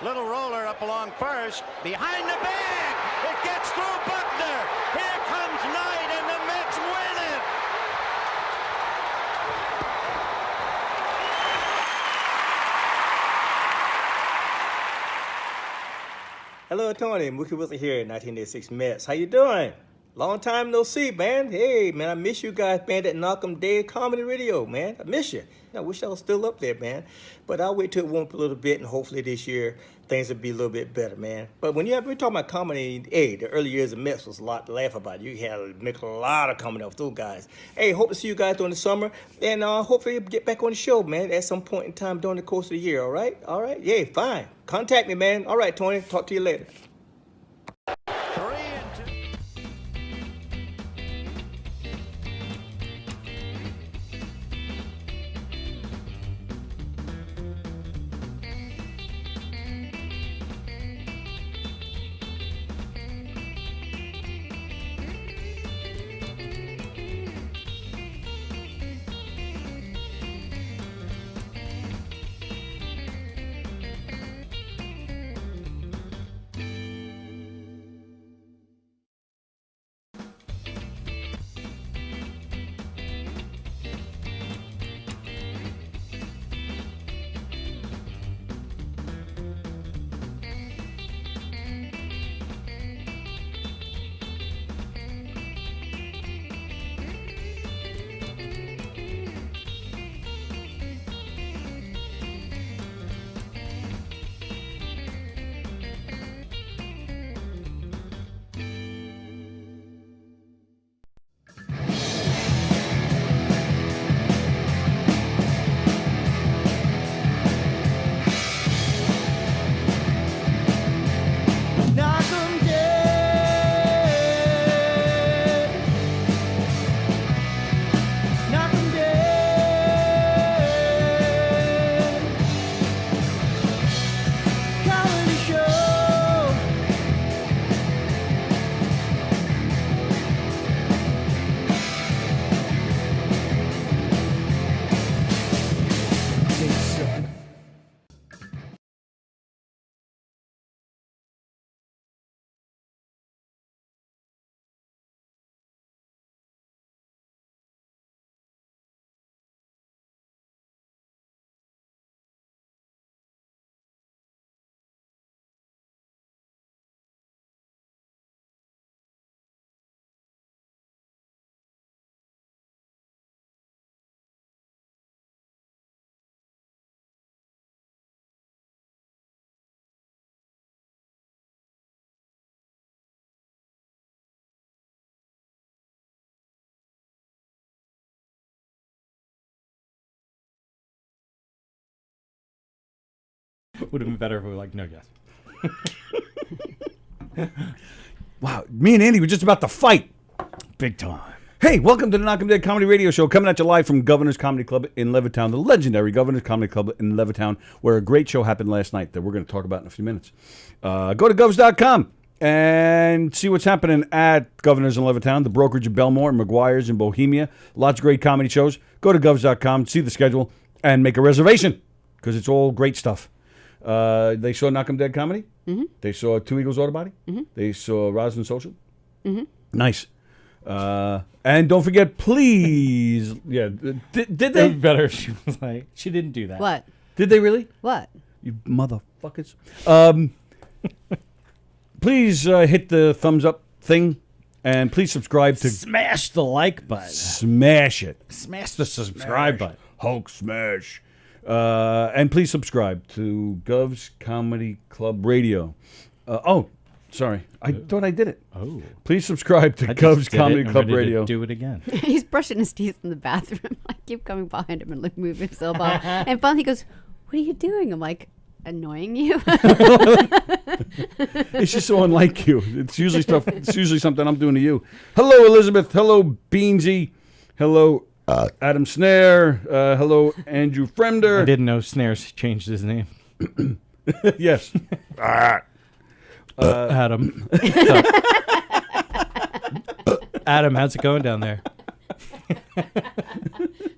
Little roller up along first. Behind the bag. It gets through Buckner. Here comes Knight, and the Mets win it. Hello, Tony. Mookie Wilson here, 1986 Mets. How you doing? Long time no see, man. Hey, man, I miss you guys, man, at Knockem Day Comedy Radio, man. I miss you. I wish I was still up there, man. But I'll wait till it warm up a little bit, and hopefully this year things will be a little bit better, man. But when we're talking about comedy, hey, the early years of Mets was a lot to laugh about. You had to make a lot of comedy with those guys. Hey, hope to see you guys during the summer, and hopefully you'll get back on the show, man, at some point in time during the course of the year, all right? All right? Yeah, fine. Contact me, man. All right, Tony. Talk to you later. Would have been better if we were like, no, yes. Wow, me and Andy were just about to fight. Big time. Hey, welcome to the Knockem Dead Comedy Radio Show, coming at you live from Governor's Comedy Club in Levittown, the legendary Governor's Comedy Club in Levittown, where a great show happened last night that we're going to talk about in a few minutes. Go to govs.com and see what's happening at Governor's in Levittown, the brokerage in Belmore, and McGuire's in Bohemia. Lots of great comedy shows. Go to govs.com, see the schedule, and make a reservation, because it's all great stuff. They saw Knockem Dead Comedy. Mm-hmm. They saw Two Eagles Auto Body. Mm-hmm. They saw Rosin Social. Mm-hmm. Nice. And don't forget, please. Yeah, did they? It was better if she was like, she didn't do that. What? Did they really? What? You motherfuckers. Please hit the thumbs up thing, and please subscribe to. Smash the like button. Smash it. Smash the subscribe button. Hulk smash. And please subscribe to Gov's Comedy Club Radio. Sorry. I thought I did it. Oh. Please subscribe to Gov's Comedy Club Radio. Do it again. He's brushing his teeth in the bathroom. I keep coming behind him and like moving his elbow. And finally he goes, "What are you doing?" I'm like, "Annoying you." It's just so unlike you. It's usually something I'm doing to you. Hello, Elizabeth. Hello, Beansy. Hello, Adam Snare. Hello, Andrew Fremder. I didn't know Snares changed his name. Yes. Adam. Adam, how's it going down there?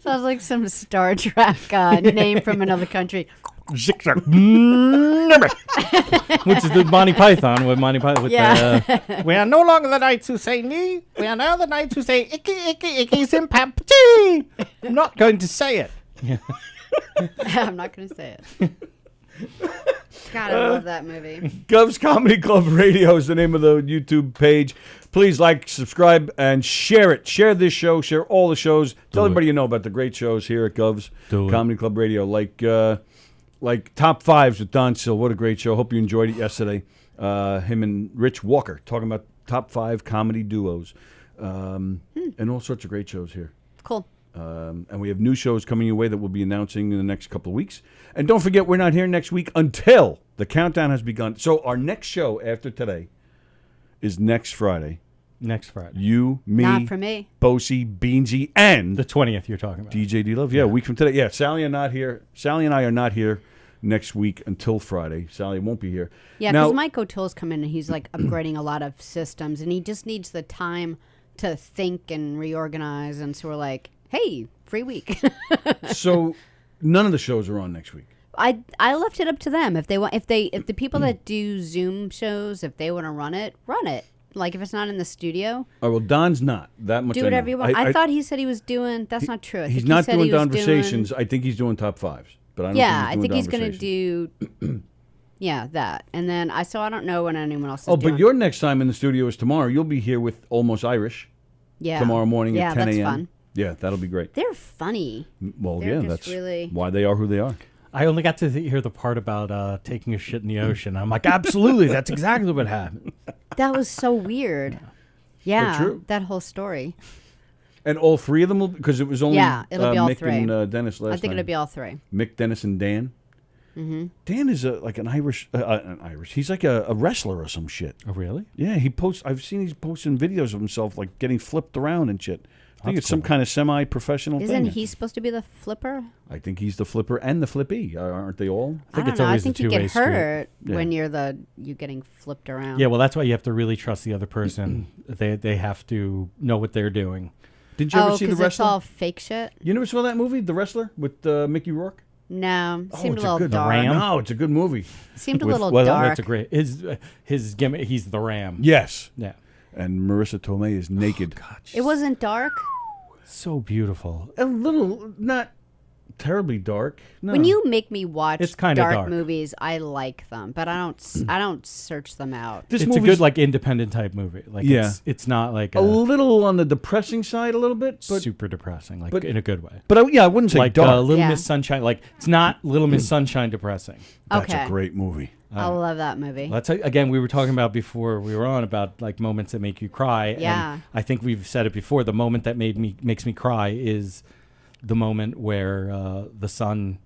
Sounds like some Star Trek name from another country. Which is the Monty Python with Monty Python. With the, we are no longer the knights who say knee. We are now the knights who say icky, icky, icky, simpapty. I'm not going to say it. I'm not going to say it. God, I love that movie. Gov's Comedy Club Radio is the name of the YouTube page. Please like, subscribe, and share it. Share this show. Share all the shows. Tell everybody you know about the great shows here at Gov's Comedy Club Radio. Like Top Fives with Don Sill. What a great show. Hope you enjoyed it yesterday. Him and Rich Walker talking about top 5 comedy duos. And all sorts of great shows here. Cool. And we have new shows coming your way that we'll be announcing in the next couple of weeks. And don't forget, we're not here next week until the countdown has begun. So our next show after today is next Friday. Next Friday. You, me, Not for me. Bosie, Beansy, and the 20th you're talking about. DJ D-Love. Yeah, a week from today. Yeah, Sallie and I are not here next week until Friday. Sallie won't be here. Yeah, now, because Mike O'Toole's come in and he's like upgrading a lot of systems, and he just needs the time to think and reorganize. And so we're like, hey, free week. So none of the shows are on next week. I left it up to them. If the people that do Zoom shows, if they want to run it, run it. Like if it's not in the studio. Oh, well, Don's not. That much do I whatever know. you want. I thought he said he was doing. That's not true. He's not doing Conversations. I think he's doing Top Fives. But I don't I think he's going to do. Yeah, that. And then I don't know when anyone else is doing. But your next time in the studio is tomorrow. You'll be here with Almost Irish. Yeah. Tomorrow morning at 10 a.m. Yeah, that's fun. Yeah, that'll be great. They're funny. Well, They're that's really... why they are who they are. I only got to hear the part about taking a shit in the ocean. I'm like, absolutely, that's exactly what happened. That was so weird. Yeah, true. that whole story. And all 3 of them will, because it was only it'll be all Mick 3. and Dennis last I think time. it'll be all 3. Mick, Dennis, and Dan. Mm-hmm. Dan is like an Irish. He's like a wrestler or some shit. Oh, really? Yeah, he posts. I've seen he's posting videos of himself like getting flipped around and shit. I think That's it's some cool. kind of semi-professional thing. Isn't he supposed to be the flipper? I think he's the flipper and the flippy. Aren't they all? I don't know. I think you get hurt Yeah. when you're getting flipped around. Yeah, well, that's why you have to really trust the other person. They have to know what they're doing. Did you ever see The because it's Wrestler? all fake shit? You never saw that movie, The Wrestler, with Mickey Rourke? No, seemed it's a little good dark. Ram? No, it's a good movie. Seemed a With- little well, dark. That's a great. His gimmick. He's the Ram. Yes. Yeah. And Marissa Tomei is naked. It wasn't dark. So beautiful. A little, not terribly dark. No. When you make me watch It's kinda dark dark. movies, I like them, but I don't search them out. This It's a movie's- good like independent type movie. Like Yeah. it's not like a little on the depressing side, a little bit, but super depressing, like but- in a good way. But I wouldn't say Like dark. Little Yeah. Miss Sunshine. Like it's not Little Miss Sunshine depressing. That's Okay. a great movie. I love that movie. That's again we were talking about before we were on about like moments that make you cry. Yeah. And I think we've said it before. The moment that makes me cry is the moment where the son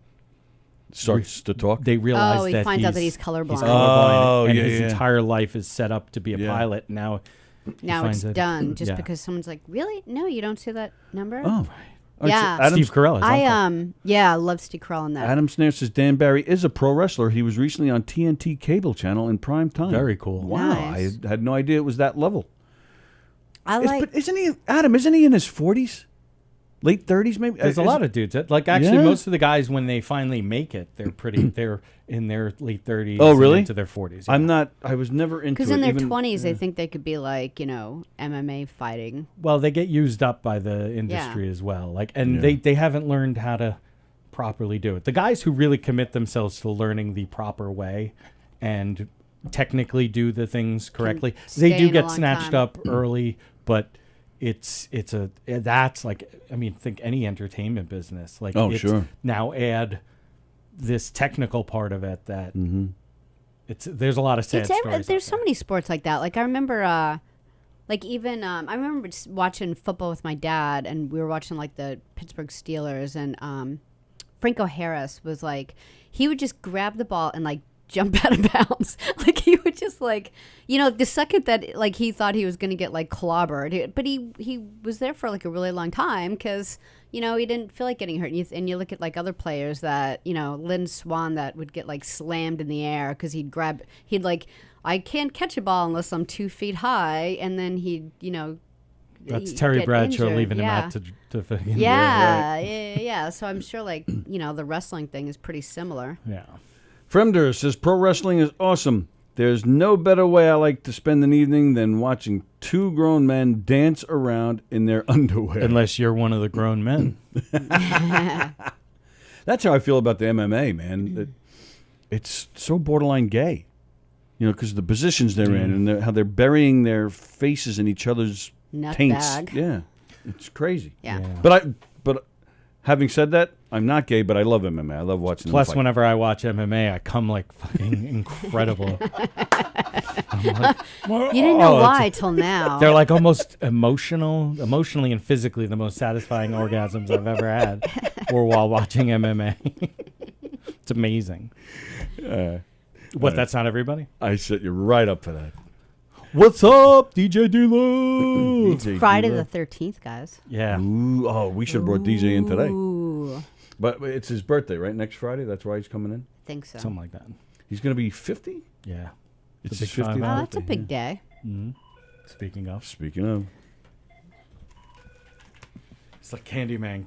Starts to talk. They realize Oh, he that finds out that he's colorblind. Oh, and yeah, his yeah. entire life is set up to be a Yeah. pilot. Now he Now it's finds it- done just yeah. because someone's like, really? No, you don't see that number? Oh, Yeah. Steve Carell. His uncle. I love Steve Carell in that. Adam Snare says Dan Barry is a pro wrestler. He was recently on TNT cable channel in prime time. Very cool. Wow, Nice. I had no idea it was that level. I like. But isn't he, Adam? Isn't he in his 40s, late 30s, maybe? There's a lot of dudes that, like actually Yeah. most of the guys when they finally make it, they're they're in their late 30s. Oh, and really? into their 40s. I'm not. I was never into it. Because in their even- 20s, they think they could be like, MMA fighting. Well, they get used up by the industry as well. Like, and Yeah. they haven't learned how to properly do it. The guys who really commit themselves to learning the proper way and technically do the things correctly, they stay do in a get long snatched time. up early, but that's like, I mean, think any entertainment business. Like, Oh, it's sure. now add this technical part of it that Mm-hmm. there's a lot of sad stories. There's so many sports like that. Like I remember, I remember just watching football with my dad, and we were watching like the Pittsburgh Steelers, and Franco Harris was like, he would just grab the ball and like jump out of bounds. Like he would just like, the second that like he thought he was going to get like clobbered, but he was there for like a really long time because, he didn't feel like getting hurt. And you look at like other players that, Lynn Swan that would get like slammed in the air because he'd like, I can't catch a ball unless I'm 2 feet high. And then he'd, That's you Terry get Bradshaw injured. leaving him Yeah. out to fucking Yeah. So I'm sure, like, the wrestling thing is pretty similar. Yeah. Fremder says pro wrestling is awesome. There's no better way I like to spend an evening than watching two grown men dance around in their underwear. Unless you're one of the grown men. That's how I feel about the MMA, man. It's so borderline gay. Because of the positions they're in and how they're burying their faces in each other's Nut taints. bag. Yeah, it's crazy. Yeah. But having said that, I'm not gay, but I love MMA. I love watching. Plus, them fight. whenever I watch MMA, I come like fucking incredible. You didn't know why till now. They're like almost emotionally and physically the most satisfying orgasms I've ever had, or while watching MMA. It's amazing. That's not everybody? I set you right up for that. What's up, DJ D-Lo? Friday the 13th, guys. Yeah. Ooh, we should have brought DJ in today. Ooh. But it's his birthday, right? Next Friday? That's why he's coming in? I think so. Something like that. He's going to be 50? Yeah. It's a his big 50th Oh, birthday. that's a big day. Mm-hmm. Speaking of. It's like Candyman.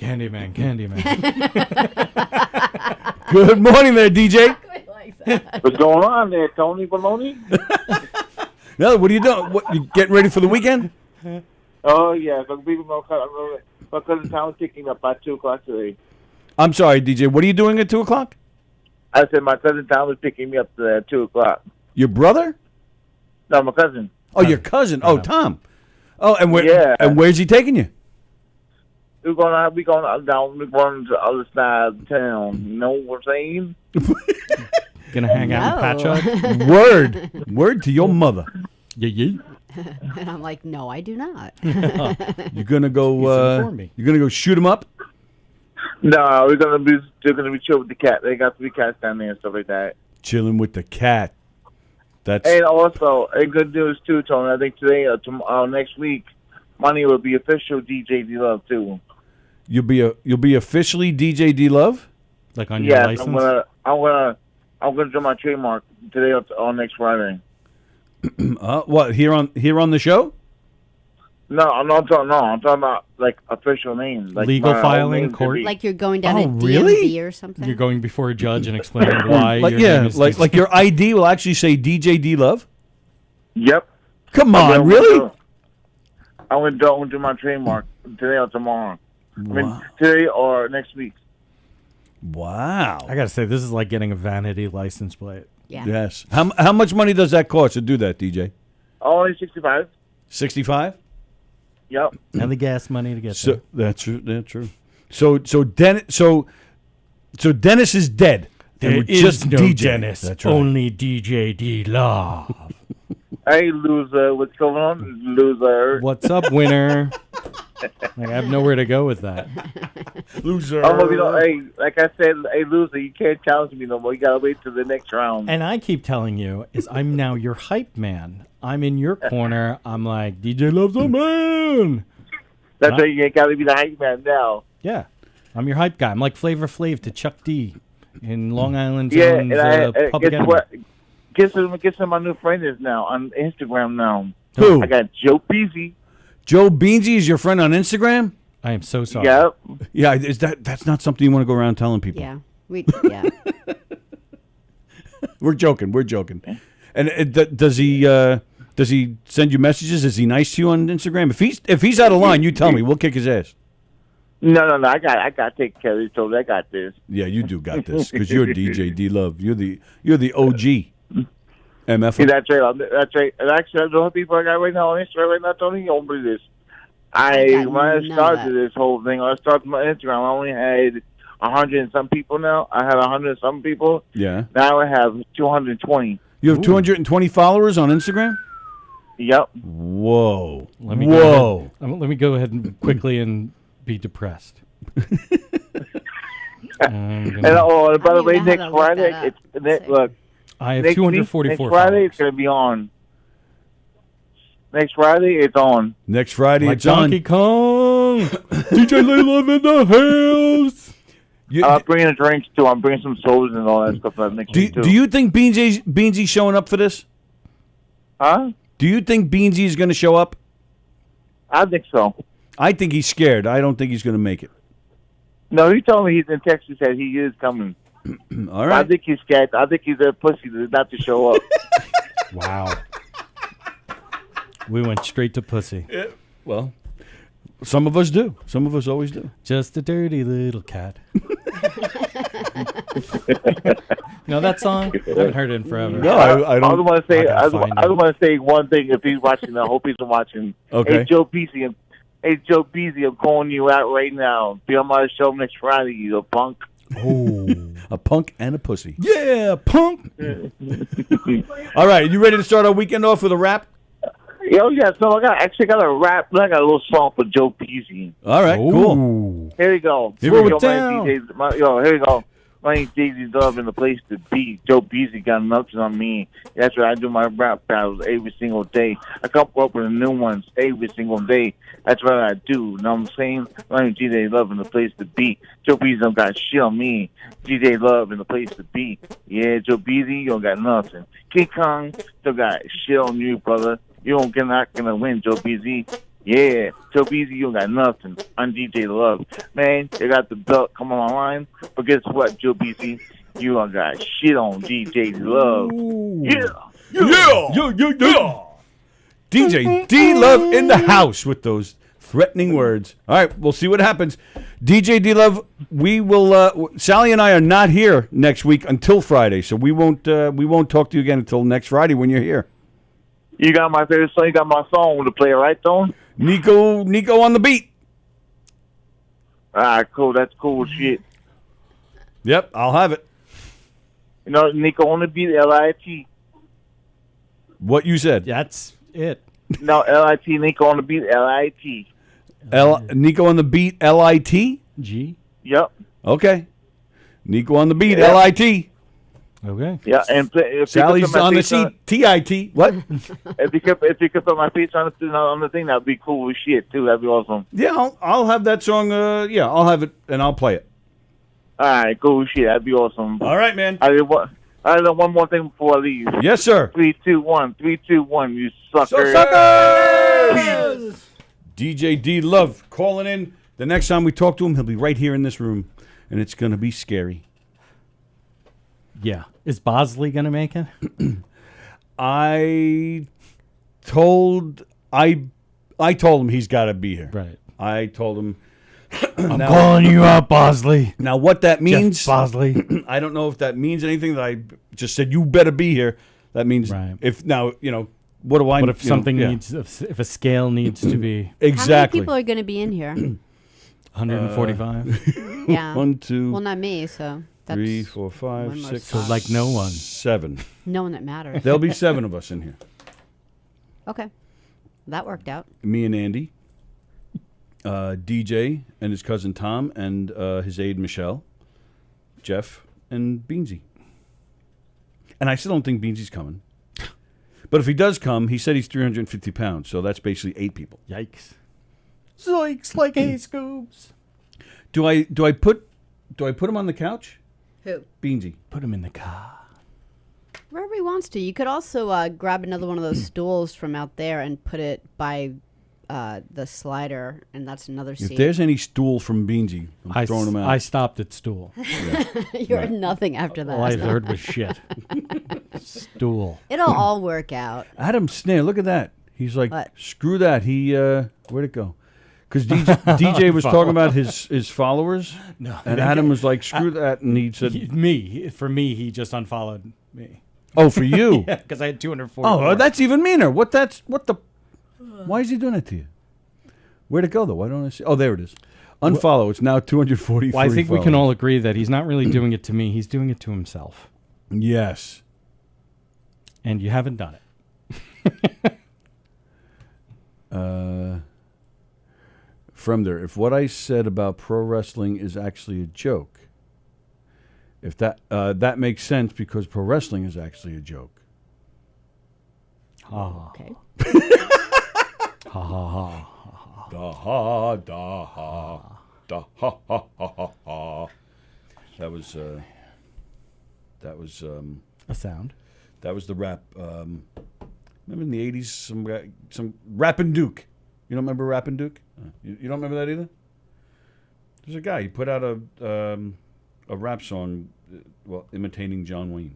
Good morning there, DJ. What's going on there, Tony Baloney? No, what are you doing? What, you getting ready for the weekend? Oh, yeah. My cousin Tom was picking up at 2 o'clock today. I'm sorry, DJ. What are you doing at 2 o'clock? I said my cousin Tom was picking me up at 2 o'clock. Your brother? No, my cousin. Oh, your cousin. Oh, Tom. Oh, and where? Yeah. And where's he taking you? We're going down to the other side of town. You know what I'm saying? Gonna hang out in Patchogue? Word to your mother. Yeah. And I'm like, no, I do not. You're gonna go. informed me. You're gonna go shoot him up. No, they're gonna be chill with the cat. They got 3 cats down there and stuff like that. Chilling with the cat. That's. And also, a good news too, Tony. I think today or next week, Money will be official DJ D Love too. You'll be officially DJ D Love. Like on your license. I'm gonna do my trademark today or next Friday. What here on the show? No, I'm talking about like official name, like legal my filing name court. Like you're going down to really? DMV or something? You're going before a judge and explaining why. Like your name is DJ. like your ID will actually say DJ D Love. Yep. Come on, really? I'm gonna do my trademark today or tomorrow. I mean, today or next week. Wow. I gotta say, this is like getting a vanity license plate. Yeah. Yes. How much money does that cost to do that, DJ? Only 65. 65. Yep. And the gas money to get So that's true. That's true. So Dennis is dead. there. And There we're is just no DJ. Dennis. That's right. Only DJ D Love. Hey, loser. What's going on, loser? What's up, winner? I have nowhere to go with that. Loser. Hey, like I said, hey, loser, you can't challenge me no more. You gotta wait till the next round. And I keep telling you, is I'm now your hype man. I'm in your corner. I'm like, DJ Love's a man. That's why you gotta be the hype man now. Yeah. I'm your hype guy. I'm like Flavor Flav to Chuck D in Long Island Yeah, Zone's and Public guess Enemy. what? Guess who my new friend is now on Instagram now. Who? I got Joe Beasy. Joe Beansy is your friend on Instagram? I am so sorry. Yep. Yeah, that's not something you want to go around telling people. Yeah. We're joking. And does he send you messages? Is he nice to you on Instagram? If he's out of line, you tell me. We'll kick his ass. No. I got to take care of this. So I got this. Yeah, you do got this because you're DJ D Love. You're the OG. MF. See, that's right. And actually, the people I got right now on Instagram right now, Tony, you don't believe this. When I started this whole thing, I started my Instagram. I only had 100 and some people now. I had 100 and some people. Yeah. Now I have 220. You have 220 followers on Instagram? Yep. Whoa. Let me go ahead and quickly and be depressed. And by the way, next Friday, look. I have next 244 Next Friday, it's going to be on. Next Friday, it's on. Next Friday, like it's on. Donkey Kong. DJ Love in the house. I'm bringing the drinks too. I'm bringing some sodas and all that stuff next week too. Do you think Beansy's showing up for this? Huh? Do you think Beansy is going to show up? I think so. I think he's scared. I don't think he's going to make it. No, he told me he's in Texas that he is coming. All right. I think he's scared. I think he's a pussy not to show up. Wow. We went straight to pussy. Yeah. Well, some of us do. Some of us always do. Just a dirty little cat. You know that song? I haven't heard it in forever. No, I don't. I want to say. I want to say one thing. If he's watching, I hope he's watching. Okay. Hey, Joe Beasy. I'm calling you out right now. Be on my show next Friday, you punk. Oh, a punk and a pussy. Yeah, punk. All right, you ready to start our weekend off with a rap? Yo, yeah. So I got a rap. I got a little song for Joe Beasy. All right, cool. Here we go. Throw it down. Here we go. My name's Daisy Love and the place to be. Joe Beasy got nothing on me. That's why I do my rap battles every single day. I come up with new ones every single day. That's what I do. You know what I'm saying? My name's DJ Love and the place to be. Joe Beasy don't got shit on me. DJ Love and the place to be. Yeah, Joe Beasy, you don't got nothing. King Kong still got shit on you, brother. Not gonna win, Joe Beasy. Yeah, Joe Beasy, you don't got nothing. I'm DJ Love. Man, they got the belt coming online. But guess what, Joe Beasy? You don't got shit on DJ Love. Yeah. DJ D Love in the house with those threatening words. All right, we'll see what happens. DJ D Love, we will. Sallie and I are not here next week until Friday, so we won't talk to you again until next Friday when you're here. You got my favorite song. You got my song to play, right, Tone? Nico on the beat. All right, cool. That's cool shit. Yep, I'll have it. You know, Nico on the beat, L-I-T. What you said? That's it. No, L-I-T, Nico on the beat, L-I-T. Nico on the beat, L-I-T? G? Yep. Okay. Nico on the beat, L-I-T. Okay. Yeah, and if Sallie's on the seat, T-I-T. What? if you could put my feet on the thing, that'd be cool as shit, too. That'd be awesome. Yeah, I'll have that song. I'll have it, and I'll play it. All right, cool shit. That'd be awesome. All right, man. I did one more thing before I leave. Yes, sir. 3, 2, 1. 3, 2, 1. You suckers. Suckers! DJ D Love calling in. The next time we talk to him, he'll be right here in this room, and it's going to be scary. Yeah. Is Bosley going to make it? I told him he's got to be here. Right. I told him. I'm calling you out, Bosley. Now, what that means, Jeff Bosley. I don't know if that means anything. That I just said you better be here. That means if now what do I? What if something needs? If a scale needs to be exactly. How many people are going to be in here? 145. Yeah. 1, 2. Well, not me. So. That's 3, 4, 5, 6. So like no one. 7. No one that matters. There'll be 7 of us in here. Okay. That worked out. Me and Andy, DJ and his cousin Tom, and his aide Michelle, Jeff, and Beansy. And I still don't think Beansy's coming. But if he does come, he said he's 350 pounds, so that's basically 8 people. Yikes. Zoinks like hay scoops. Do I put him on the couch? Who? Beansy. Put him in the car. Wherever he wants to. You could also grab another one of those stools from out there and put it by the slider, and that's another seat. If there's any stool from Beansy, I'm throwing them out. I stopped at stool. Yeah. You heard nothing after that. All I heard was shit. Stool. It'll all work out. Adam Snare, look at that. He's like, what? Screw that. He, where'd it go? Because DJ was talking about his followers, and Adam was like, "Screw that," and he said, For me, he just unfollowed me. Oh, for you? Yeah, because I had 240. Oh, that's even meaner. What the? Why is he doing it to you? Where'd it go though? Why don't I see? Oh, there it is. Unfollow. It's now 243. Well, I think we can all agree that he's not really doing it to me. He's doing it to himself. Yes. And you haven't done it. From there, if what I said about pro wrestling is actually a joke, if that makes sense because pro wrestling is actually a joke. Okay. Ha ha ha. Da ha da ha da ha ha ha ha ha. That was a sound. That was the rap. Remember in the 80s, some Rappin' Duke. You don't remember Rappin' Duke? You don't remember that either? There's a guy. He put out a rap song, imitating John Wayne.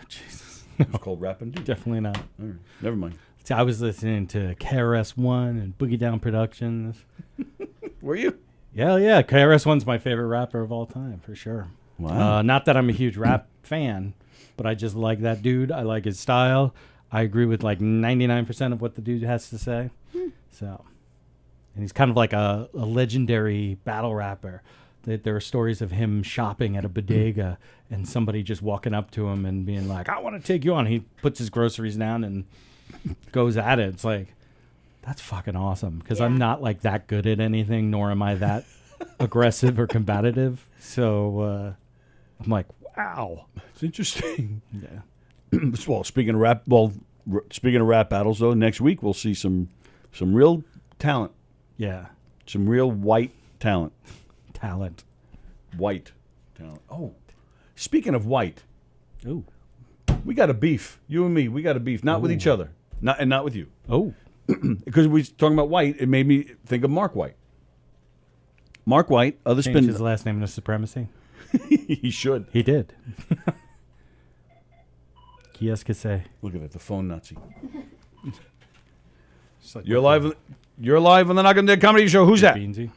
Jesus. It was called Rappin' Duke. Definitely not. All right. Never mind. See, I was listening to KRS-One and Boogie Down Productions. Were you? Yeah. KRS-One's my favorite rapper of all time, for sure. Wow. Not that I'm a huge rap fan, but I just like that dude. I like his style. I agree with like 99% of what the dude has to say. So, and he's kind of like a legendary battle rapper. There are stories of him shopping at a bodega and somebody just walking up to him and being like, I want to take you on. He puts his groceries down and goes at it. It's like, that's fucking awesome, because I'm not like that good at anything, nor am I that aggressive or combative. So I'm like, wow. It's interesting. Yeah. Well, speaking of rap battles, though, next week we'll see some real talent. Yeah. Some real white talent. White talent. Oh, speaking of white. Ooh. We got a beef. You and me, we got a beef. Not with each other. Not with you. Oh. Because we was talking about white, it made me think of Mark White. Mark White, other Changed spin. his last name to Supremacy. He should. He did. Qui est-ce que c'est? Look at that, the phone Nazi. You're live on the Knockem Dead Comedy Show. Who's that? Beansy.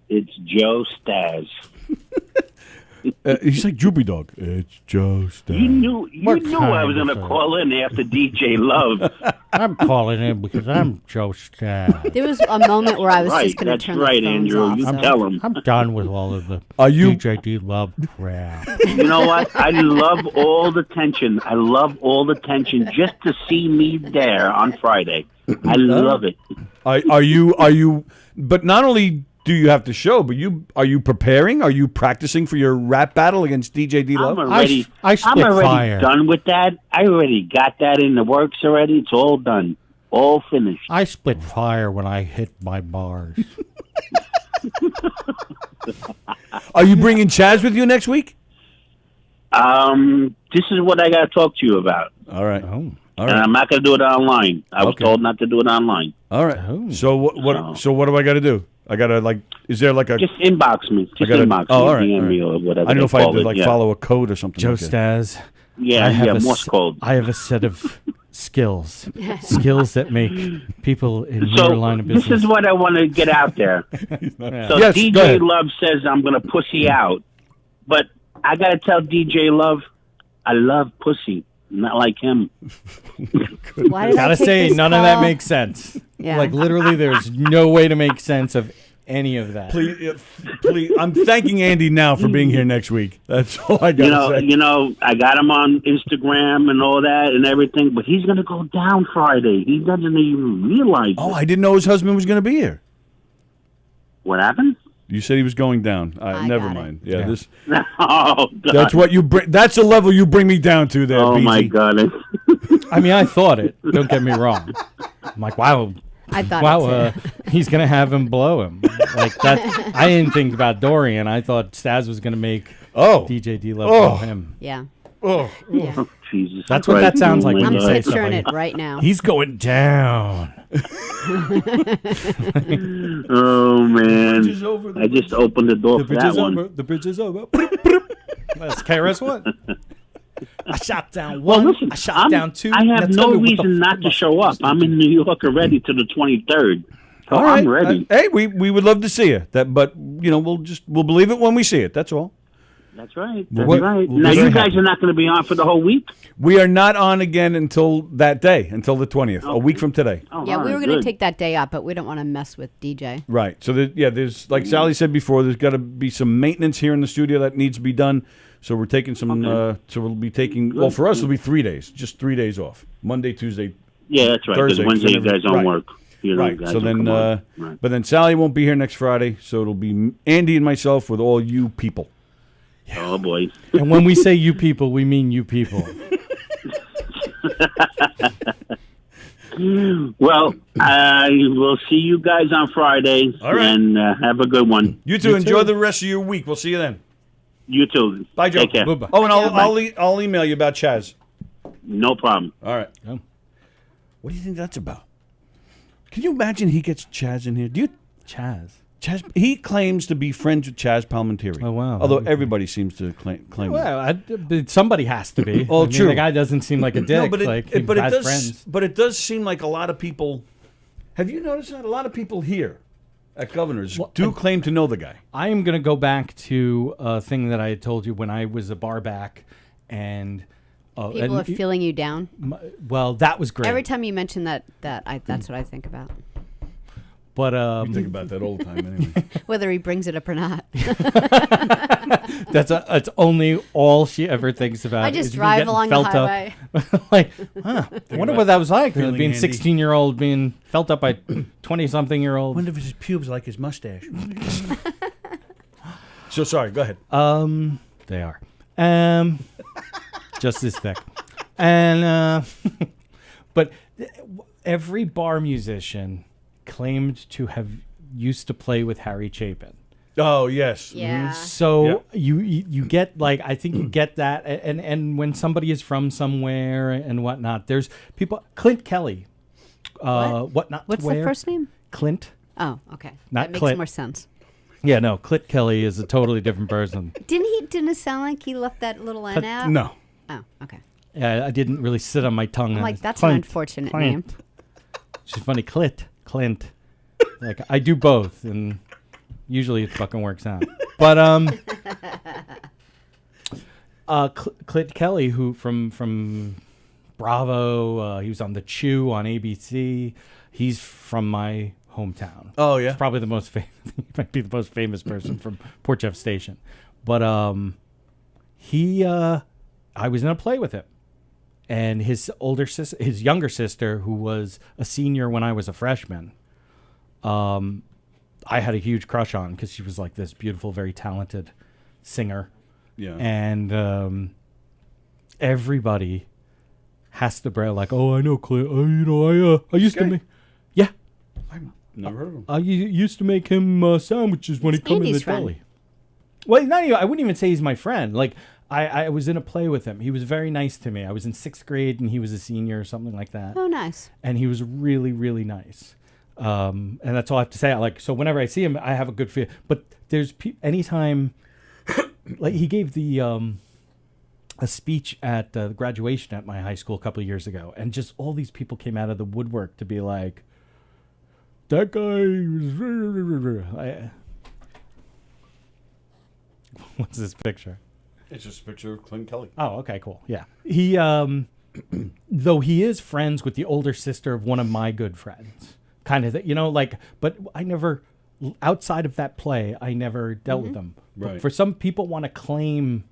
It's Joe Staz. He's like Droopy Dog. It's Joe Staz. You knew I was going to call in after DJ Love. I'm calling in because I'm Joe Staz. There was a moment where I was just going to turn the phones Andrew. off. You so. tell him. I'm done with all of the you DJD Love crap. You know what? I love all the tension. I love all the tension just to see me there on Friday. I love it. Are you? But not only do you have to show, but are you preparing? Are you practicing for your rap battle against DJ D Love? I'm already done with that. I already got that in the works already. It's all done. All finished. I split fire when I hit my bars. Are you bringing Chaz with you next week? This is what I got to talk to you about. All right. Oh. All And right. I'm not going to do it online. I was told not to do it online. All right. So what do I got to do? I got to is there like a... Just inbox me. Just inbox me. Oh, all right. DM me or whatever. I don't know if I had to yeah. follow a code or something. Joe like that. Staz. Yeah, Morse code. I have a set of skills that make people in So your line of business. this is what I want to get out there. So Yes, go DJ ahead. Love says I'm going to pussy out. But I got to tell DJ Love, I love pussy. Not like him. Why did I Gotta take say, this none of that call? makes sense. Yeah. Like, literally, there's no way to make sense of any of that. Please, I'm thanking Andy now for being here next week. That's all I got to say. You know, I got him on Instagram and all that and everything, but he's going to go down Friday. He doesn't even realize Oh, it. I didn't know his husband was going to be here. What happened? You said he was going down. Never got mind. it. Yeah, Yeah. this. Oh, God. That's what you bring. That's the level you bring me down to. There. Oh, my BZ. God. I mean, I thought it. Don't get me wrong. I'm like, wow. I thought Wow, it too. he's gonna have him blow him like that. I didn't think about Dorian. I thought Staz was gonna make DJ D Love blow him. Yeah. Oh, Yeah. Jesus That's what Christ. that sounds like Oh, when my you God. say I'm stuff picturing like it right now. He's going down. Oh, man. bridge is over, the I just opened the door The for bridge that is one. over. The bridge is over. That's KRS-One. I shot down Well, one. listen, I shot down two. I Now have tell no me what the reason not to show up. I'm in New York already to the 23rd. So All right. I'm ready. Hey, we would love to see you. But we'll believe it when we see it. That's all. That's right. That's We'll- right. we'll Now, be you very guys happy. are not going to be on for the whole week? We are not on again until that day, until the 20th, a week from today. Oh, Yeah, all we right, were going to good. take that day up, but we don't want to mess with DJ. Right. So there's like Sallie said before, there's got to be some maintenance here in the studio that needs to be done. So we're taking some. So we'll be taking. Well, for us, it'll be 3 days, just 3 days off. Monday, Tuesday. Yeah, that's right. Because Thursday, Wednesday you whenever- guys don't right. work. You know, Right. you guys So don't then, come on. Right. but then Sallie won't be here next Friday. So it'll be Andy and myself with all you people. Oh, boy. And when we say you people, we mean you people. Well, I will see you guys on Friday. All right. And have a good one. You too. Enjoy the rest of your week. We'll see you then. You too. Bye, Joe. Take care. Bye-bye. Oh, and Bye. I'll email you about Chaz. No problem. All right. Oh. What do you think that's about? Can you imagine he gets Chaz in here? Chaz? He claims to be friends with Chaz Palminteri. Oh, wow. Although everybody seems to claim that. But somebody has to be. Oh, true. The guy doesn't seem like a dick. No, but it does. Friends. But it does seem like a lot of people. Have you noticed that a lot of people here at Governor's do claim to know the guy? I am going to go back to a thing that I had told you when I was a bar back, and people are feeling you down. Well, that was great. Every time you mention that's what I think about. But you think about that all the time, anyway. Whether he brings it up or not. It's only all she ever thinks about. I just drive along the highway. Like, I wonder what that was like. Feeling Being handy. 16-year-old, being felt up by 20-something-year-old. Wonder if his pubes like his mustache. So sorry. Go ahead. They are. Just as thick. And but every bar musician claimed to have used to play with Harry Chapin. Oh yes. Yeah. So you get like, I think you get that, and when somebody is from somewhere and whatnot, there's people. Clint Kelly. What's the first name? Clint. Oh, okay. Not that makes Clint. more sense. Yeah, no, Clint Kelly is a totally different person. Didn't it sound like he left that little N out? No. Oh, okay. Yeah, I didn't really sit on my tongue. I'm like, that's an unfortunate name. She's funny, Clint. Like, I do both, and usually it fucking works out. But Clint Kelly, who from Bravo, he was on The Chew on ABC. He's from my hometown. Oh yeah, he's probably the most famous. He might be the most famous person from Port Jeff Station. But I was in a play with him, and his younger sister, who was a senior when I was a freshman. I had a huge crush on because she was like this beautiful, very talented singer. Yeah. And everybody has to brag like, "Oh, I know Clint. I used to make." Yeah. I've never heard of him. I used to make him sandwiches when he come in the Andy's friend. deli. Well, not even, I wouldn't even say he's my friend. Like, I was in a play with him. He was very nice to me. I was in 6th grade and he was a senior or something like that. Oh, nice. And he was really, really nice. And that's all I have to say. Like, so whenever I see him, I have a good feel. But there's anytime, like he gave the a speech at the graduation at my high school a couple of years ago, and just all these people came out of the woodwork to be like, that guy was. What's this picture? It's just a picture of Clint Kelly. Oh, okay, cool. Yeah. He, though he is friends with the older sister of one of my good friends. Kind of, like, but I never, outside of that play, I never dealt with them. Right. But for some people want to claim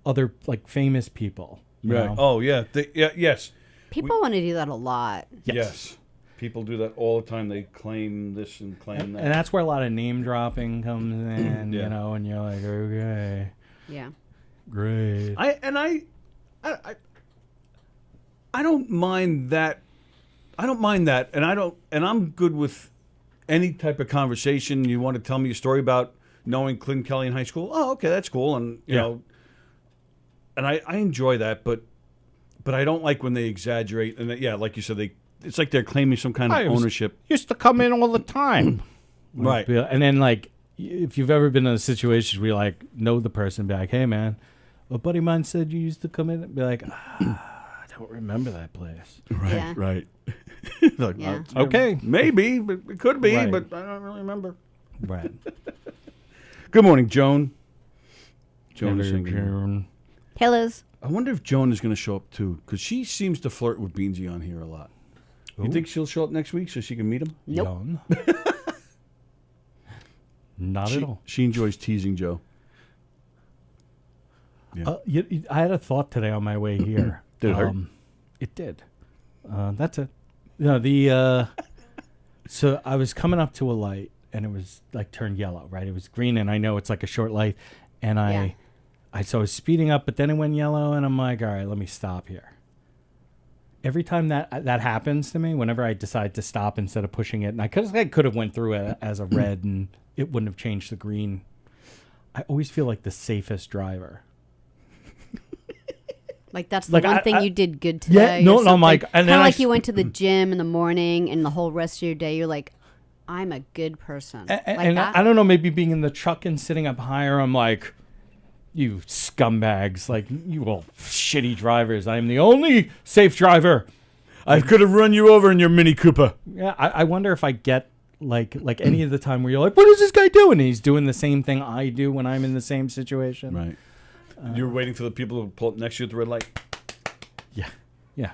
other, like, famous people. you Right. know? Oh yeah. Yes. People want to do that a lot. Yes. People do that all the time. They claim this and claim that. And that's where a lot of name dropping comes in, Yeah. and you're like, okay, Yeah. great. I don't mind that. I don't mind that, and I'm good with any type of conversation. You want to tell me a story about knowing Clint Kelly in high school? Oh, okay, that's cool, and you know, and I enjoy that, but I don't like when they exaggerate, and like you said, it's like they're claiming some kind of ownership. Used to come in all the time. Right. And then, like, if you've ever been in a situation where you, like, know the person, be like, hey, man, a buddy of mine said you used to come in, and be like, I don't remember that place. Right, Yeah. right. Like, Yeah. Okay. Maybe, but it could be, Right. but I don't really remember. Right. Good morning, Joan. Joan is singing. Hey, Liz. I wonder if Joan is going to show up, too, because she seems to flirt with Beansy on here a lot. You think she'll show up next week so she can meet him? Nope. Young. Not at all. She enjoys teasing Joe. Yeah. I had a thought today on my way here. Did it hurt? It did. That's it. So I was coming up to a light, and it was like turned yellow, right? It was green, and I know it's like a short light, and I was speeding up, but then it went yellow, and I'm like, all right, let me stop here. Every time that happens to me, whenever I decide to stop instead of pushing it, and I could have went through it as a red, and it wouldn't have changed the green. I always feel like the safest driver. Like that's the Like, one thing I- you did good Yeah, today. no, or no, Mike, something. and Kind then of I like s- you went to the gym in the morning, and the whole rest of your day, you're like, I'm a good person. Like And that. I don't know, maybe being in the truck and sitting up higher, I'm like, you scumbags, like you all shitty drivers. I am the only safe driver. I could have run you over in your Mini Cooper. Yeah, I wonder if I get like any of the time where you're like, what is this guy doing? And he's doing the same thing I do when I'm in the same situation. Right. You're waiting for the people to pull up next to you at the red light. Yeah. Yeah.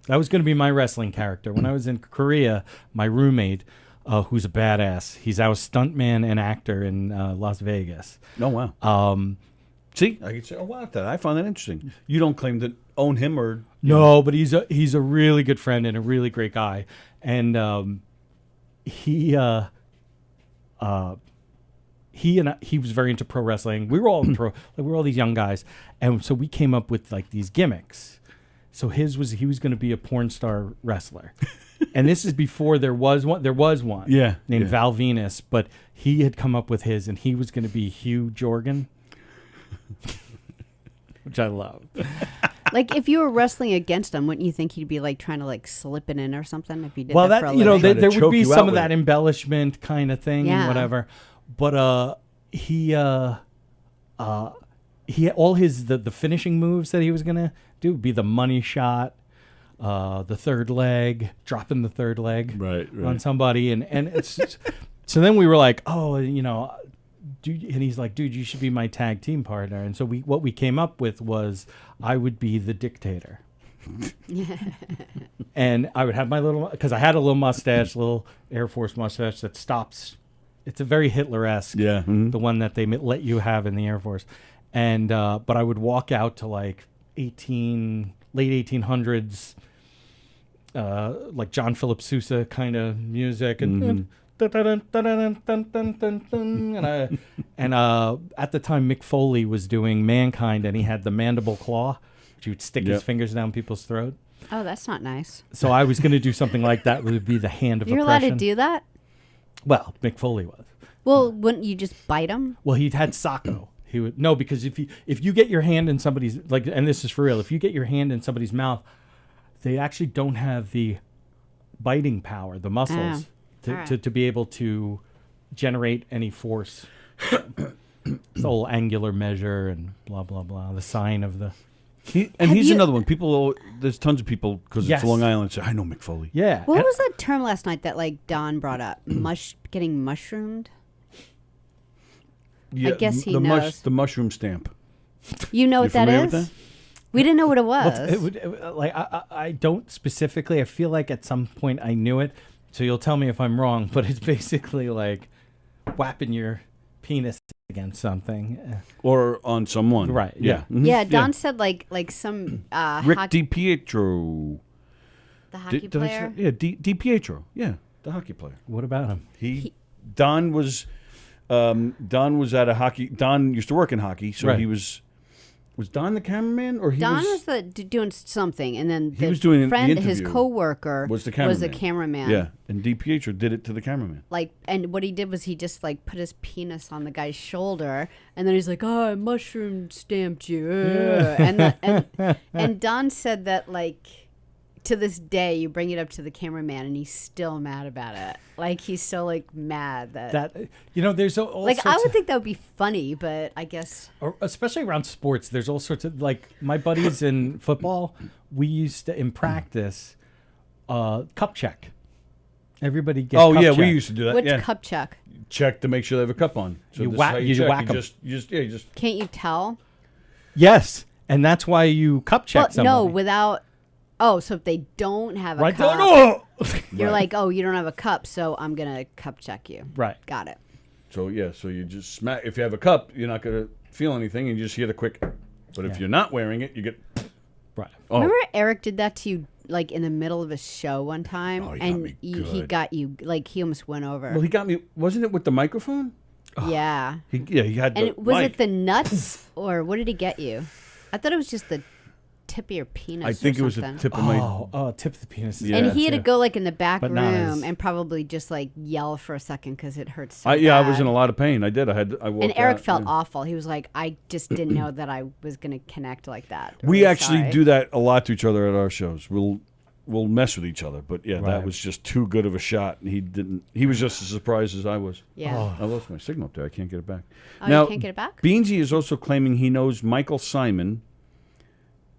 That was going to be my wrestling character. When I was in Korea, my roommate, who's a badass, he's our stuntman and actor in Las Vegas. Oh, wow. See, I could say, oh, wow, I found that interesting. You don't claim to own him or... No, but he's a really good friend and a really great guy. And he was very into pro wrestling. We were all in pro, like we were all these young guys, and so we came up with like these gimmicks. So he was going to be a porn star wrestler, and this is before there was one. There was one, named Val Venus, but he had come up with his, and he was going to be Hugh Jorgen, which I love. Like if you were wrestling against him, wouldn't you think he'd be like trying to like slip it in or something if you did Well, that for a you know, living? there would be some of that embellishment kind of thing Yeah. and whatever. But he all his the finishing moves that he was gonna do would be the money shot, the third leg, dropping the third leg on somebody, and it's so then we were like, oh, you know. Dude, and he's like, dude, you should be my tag team partner. And so what we came up with was I would be the dictator. And I would have my little, because I had a little mustache, little Air Force mustache that stops. It's a very Hitler-esque, the one that they let you have in the Air Force. And but I would walk out to like late 1800s, like John Philip Sousa kind of music, and and at the time Mick Foley was doing Mankind, and he had the mandible claw, which he would stick his fingers down people's throat. Oh, that's not nice. So I was going to do something like that. Would be the hand of You're oppression. allowed to do that? Well, Mick Foley was. Well, wouldn't you just bite him? Well, he'd had Sacco. He would no, because if you get your hand in somebody's, like, and this is for real, if you get your hand in somebody's mouth, they actually don't have the biting power, the muscles, to be able to generate any force. It's the whole angular measure and blah blah blah. The sign of the. He's another one. People, there's tons of people because Yes. it's Long Island. Say, I know Mick Foley. Yeah. What was that term last night that like Don brought up? Getting mushroomed? Yeah, I guess he the knows. the mushroom stamp. You know what that familiar is? with that? We didn't know what it was. I don't specifically. I feel like at some point I knew it. So you'll tell me if I'm wrong, but it's basically like whapping your penis against something. Or on someone. Right. Yeah. Yeah. Yeah, Don said like some Rick hockey, DiPietro. the hockey Did I say- player. Yeah, DiPietro. Yeah, the hockey player. What about him? Don was at a hockey. Don used to work in hockey, so Right. he was Don the cameraman, or he Don was was doing something, and then he was doing the friend, his interview coworker, was the cameraman. cameraman. Yeah, and DiPietro did it to the cameraman. Like, and what he did was he just like put his penis on the guy's shoulder, and then he's like, "Oh, I mushroom stamped you," and Don said that like to this day you bring it up to the cameraman and he's still mad about it. Like he's still like mad that there's all like I sorts would of- think that would be funny, but I guess or especially around sports, there's all sorts of, like, my buddies in football, we used to, in practice, cup check. Everybody gets Oh cup yeah, check. we used to do that. what's yeah. cup check? Check to make sure they have a cup on. So You this is whack- how you check. whack 'em. You just. Can't you tell? Yes, and that's why you cup check Well, somebody. no, without. Oh, so if they don't have a Right, cup, no. you're Right. like, oh, you don't have a cup, so I'm gonna cup check you. Right. Got it. So yeah, so you just smack. If you have a cup, you're not gonna feel anything, and you just hear the quick. But if you're not wearing it, you get. Right. Oh, Remember Eric did that to you like in the middle of a show one time, Oh, he got and me he good. got you like he almost went over. well, he got me. Wasn't it with the microphone? Yeah. He had And the was mic. it the nuts or what did he get you? I thought it was just the tip tip of your penis. I think or it was something. a tip of my. Tip of the penis. And he had to go like in the back But room not as- and probably just like yell for a second because it hurts so I bad. was in a lot of pain. I did. I walked And Eric out, felt yeah. awful. He was like, I just didn't know that I was going to connect like that. We Really actually sorry. do that a lot to each other at our shows. We'll mess with each other, but yeah, Right. that was just too good of a shot, and he didn't. He was just as surprised as I was. Yeah. Oh. I lost my signal up there. I can't get it back. Oh, you now, can't get it back? Beansy is also claiming he knows Michael Simon,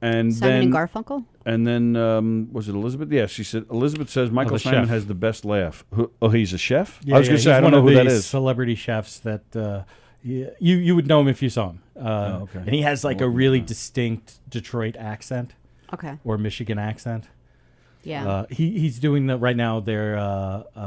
and Simon then and Garfunkel? And then was it Elizabeth? Yeah, she said Elizabeth says Michael the Simon chef. has the best laugh. He's a chef. Yeah, I was going to say I don't know who that is. Celebrity chefs that you would know him if you saw him. Okay. And he has like a really distinct Detroit accent. Okay. Or Michigan accent. Yeah. He's doing that right now. They're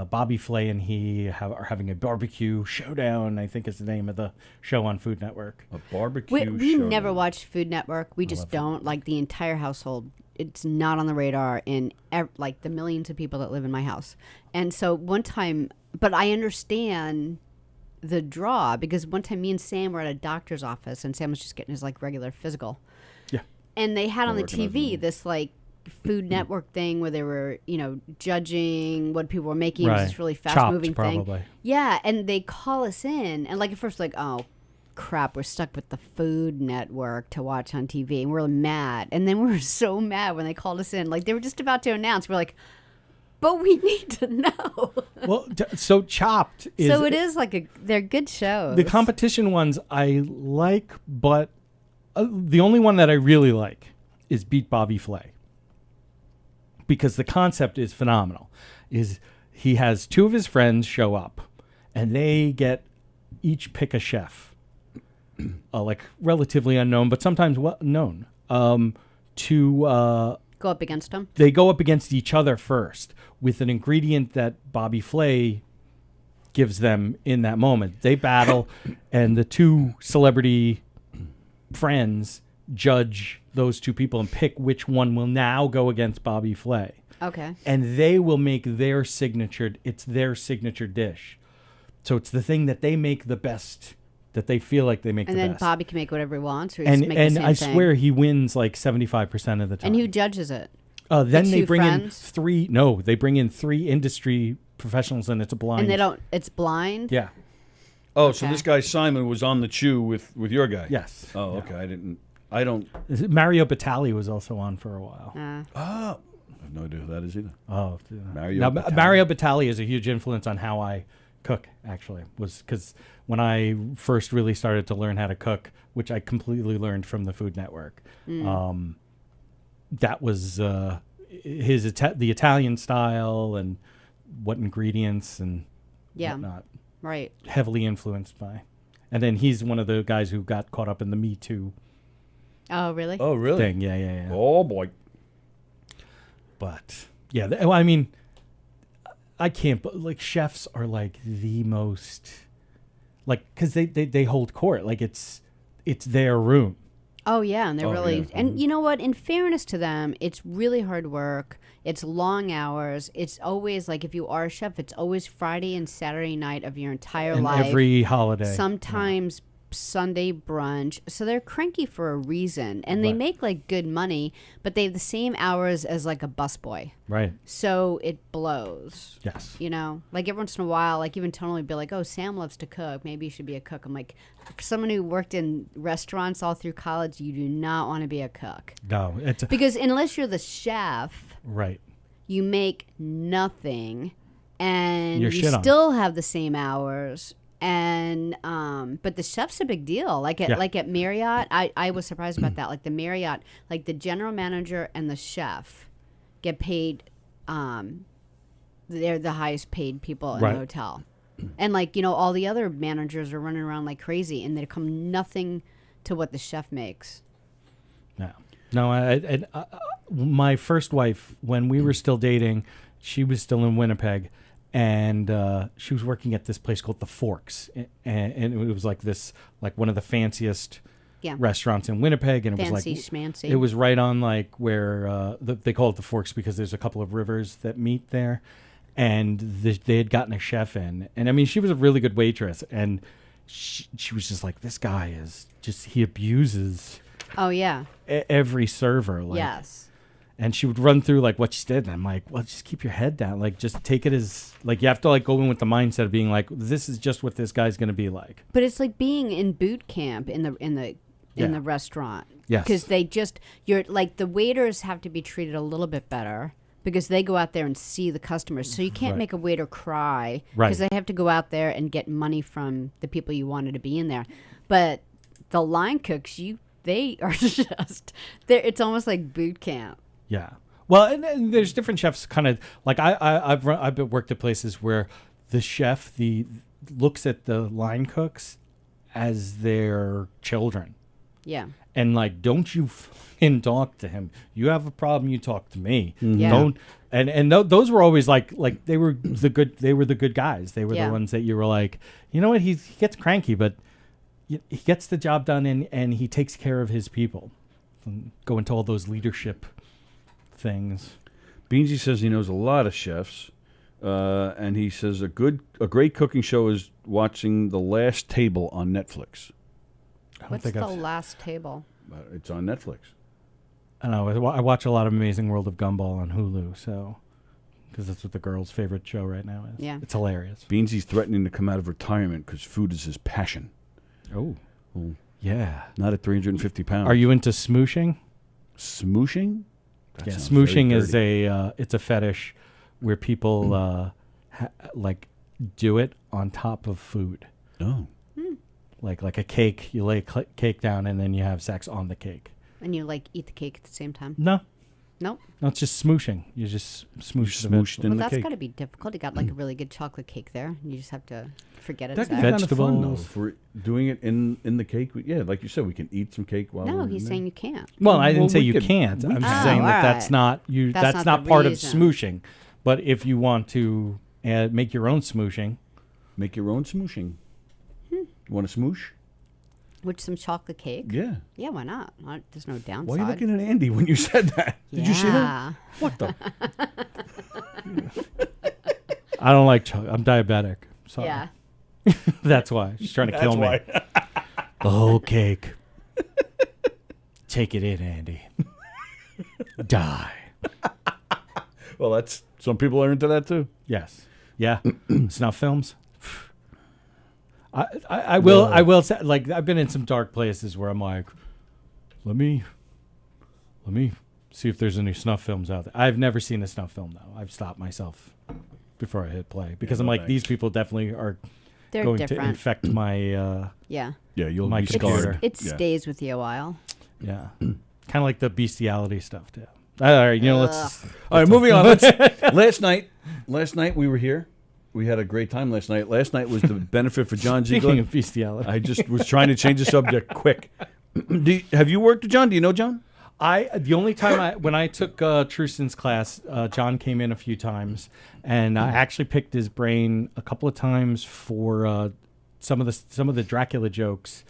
Bobby Flay and he are having a barbecue showdown. I think is the name of the show on Food Network. A barbecue. We never watch Food Network. We just don't. Like the entire household, it's not on the radar in like the millions of people that live in my house. And so one time, but I understand the draw because one time me and Sam were at a doctor's office and Sam was just getting his like regular physical. Yeah. And they had on the recognize TV this like Food Network thing where they were, judging what people were making. It was Right. this really Chopped, fast-moving thing. probably. Yeah, and they call us in, and like at first, like, oh, crap, we're stuck with the Food Network to watch on TV, and we're mad. And then we were so mad when they called us in. Like, they were just about to announce. We're like, but we need to know. Well, so Chopped is... So it is like they're good shows. The competition ones I like, but the only one that I really like is Beat Bobby Flay. Because the concept is phenomenal. Is he has two of his friends show up, and they each pick a chef, like relatively unknown, but sometimes well known, to go up against them. They go up against each other first with an ingredient that Bobby Flay gives them in that moment. They battle, and the two celebrity friends judge those two people and pick which one will now go against Bobby Flay. Okay. And they will make their signature dish. So it's the thing that they make the best, that they feel like they make And the then best. Bobby can make whatever he wants, or he just make the And same I thing. swear he wins like 75% of the time. And who judges it? Then The they two bring friends? they bring in three industry professionals, and it's a blind. And they don't. It's blind. Yeah. Oh, so this guy Simon was on the chew with your guy. Yes. Oh, okay. I don't. Mario Batali was also on for a while. Oh, I have no idea who that is either. Oh, Mario. Now, Batali. Mario Batali is a huge influence on how I cook. Actually, was because when I first really started to learn how to cook, which I completely learned from the Food Network, that was the Italian style and what ingredients and whatnot. Right. Heavily influenced by, and then he's one of the guys who got caught up in the Me Too. Oh, really? Oh, really? Thing. Yeah. Oh boy. But yeah, I mean, I can't. Like chefs are like the most, like because they hold court. Like it's their room. Oh yeah, and they're really yeah. and you know what? In fairness to them, it's really hard work. It's long hours. It's always like if you are a chef, it's always Friday and Saturday night of your entire And life. every holiday. Sometimes Sunday brunch. So they're cranky for a reason, and they Right. make like good money, but they have the same hours as like a busboy. Right. So it blows. Yes. You know, like every once in a while, like even Tony would be like, "Oh, Sam loves to cook. Maybe you should be a cook." I'm like, for someone who worked in restaurants all through college, you do not want to be a cook. No, it's Because unless you're the chef, right. you make nothing, and You're you shit on. still have the same hours. And but the chef's a big deal. Like at Marriott, I was surprised about that. Like the Marriott, like the general manager and the chef get paid. They're the highest paid people in Right. the hotel, and like all the other managers are running around like crazy, and they come nothing to what the chef makes. No, my first wife, when we were still dating, she was still in Winnipeg, and she was working at this place called The Forks, and it was like one of the fanciest restaurants in Winnipeg, and it Fancy was like schmancy. it was right on like where they call it The Forks because there's a couple of rivers that meet there, and they had gotten a chef in, and I mean she was a really good waitress, and she was just like, this guy is just he abuses Oh yeah. Every server. Like, yes. And she would run through like what she did, and I'm like, well, just keep your head down. Like, just take it as like you have to like go in with the mindset of being like, this is just what this guy's gonna be like. But it's like being in boot camp in the restaurant. Yes. Because you're like the waiters have to be treated a little bit better because they go out there and see the customers. So you can't make a waiter cry because they have to go out there and get money from the people you wanted to be in there. But the line cooks, they are just it's almost like boot camp. Yeah. Well, and there's different chefs kind of like I've worked at places where the chef looks at the line cooks as their children. Yeah. And like, don't you fucking talk to him. You have a problem, you talk to me. Yeah. Don't. And those were always like they were the good guys. They were the ones that you were like, you know what, he gets cranky, but he gets the job done and he takes care of his people. And go into all those leadership things. Beansy says he knows a lot of chefs, and he says a great cooking show is watching The Last Table on Netflix. What's the last table? It's on Netflix. I know. I watch a lot of Amazing World of Gumball on Hulu, so because that's what the girl's favorite show right now is. Yeah, it's hilarious. Beansy's threatening to come out of retirement because food is his passion. Oh, yeah. Not at 350 pounds. Are you into smooshing? Smooshing? That Yeah, sounds smooshing very is dirty. it's a fetish where people like do it on top of food. Oh. Like a cake, you lay cake down and then you have sex on the cake. And you like eat the cake at the same time? No. Nope. No, it's just smooshing. You just smoosh the smooshed vegetable. in Well, the that's cake. got to be difficult. You got like a really good chocolate cake there. You just have to forget it's That could there. be kind of fun, though. If we're doing it in the cake, yeah, like you said, we can eat some cake while No, we're he's in saying there. you can't. Well, I didn't say we you could- can't. we I'm could. just saying that that's not you. That's That's not not the part of reason. smooshing. But if you want to make your own smooshing, Make your own smooshing. You want to smoosh? With some chocolate cake? Yeah. Yeah, why not? There's no downside. Why are you looking at Andy when you said that? Did you see that? What the? I don't like chocolate. I'm diabetic. Sorry. Yeah. That's why. She's trying to kill me. That's The whole cake. Take it in, Andy. Die. Well, that's some people are into that too. Yes. Yeah. Snuff films. I will say, like, I've been in some dark places where I'm like, let me see if there's any snuff films out there. I've never seen a snuff film though. I've stopped myself before I hit play because I'm like, these people definitely are They're going different. to infect my Yeah. Yeah, you'll my be computer. scarred. It stays with you a while. Yeah. Kind of like the bestiality stuff too. All right, let's. All right, moving on. Last night we were here. We had a great time last night. Last night was the benefit for John Ziegler. Speaking of bestiality, I just was trying to change the subject quick. Have you worked with John? Do you know John? The only time when I took Trusten's class, John came in a few times, and I actually picked his brain a couple of times for some of the Dracula jokes.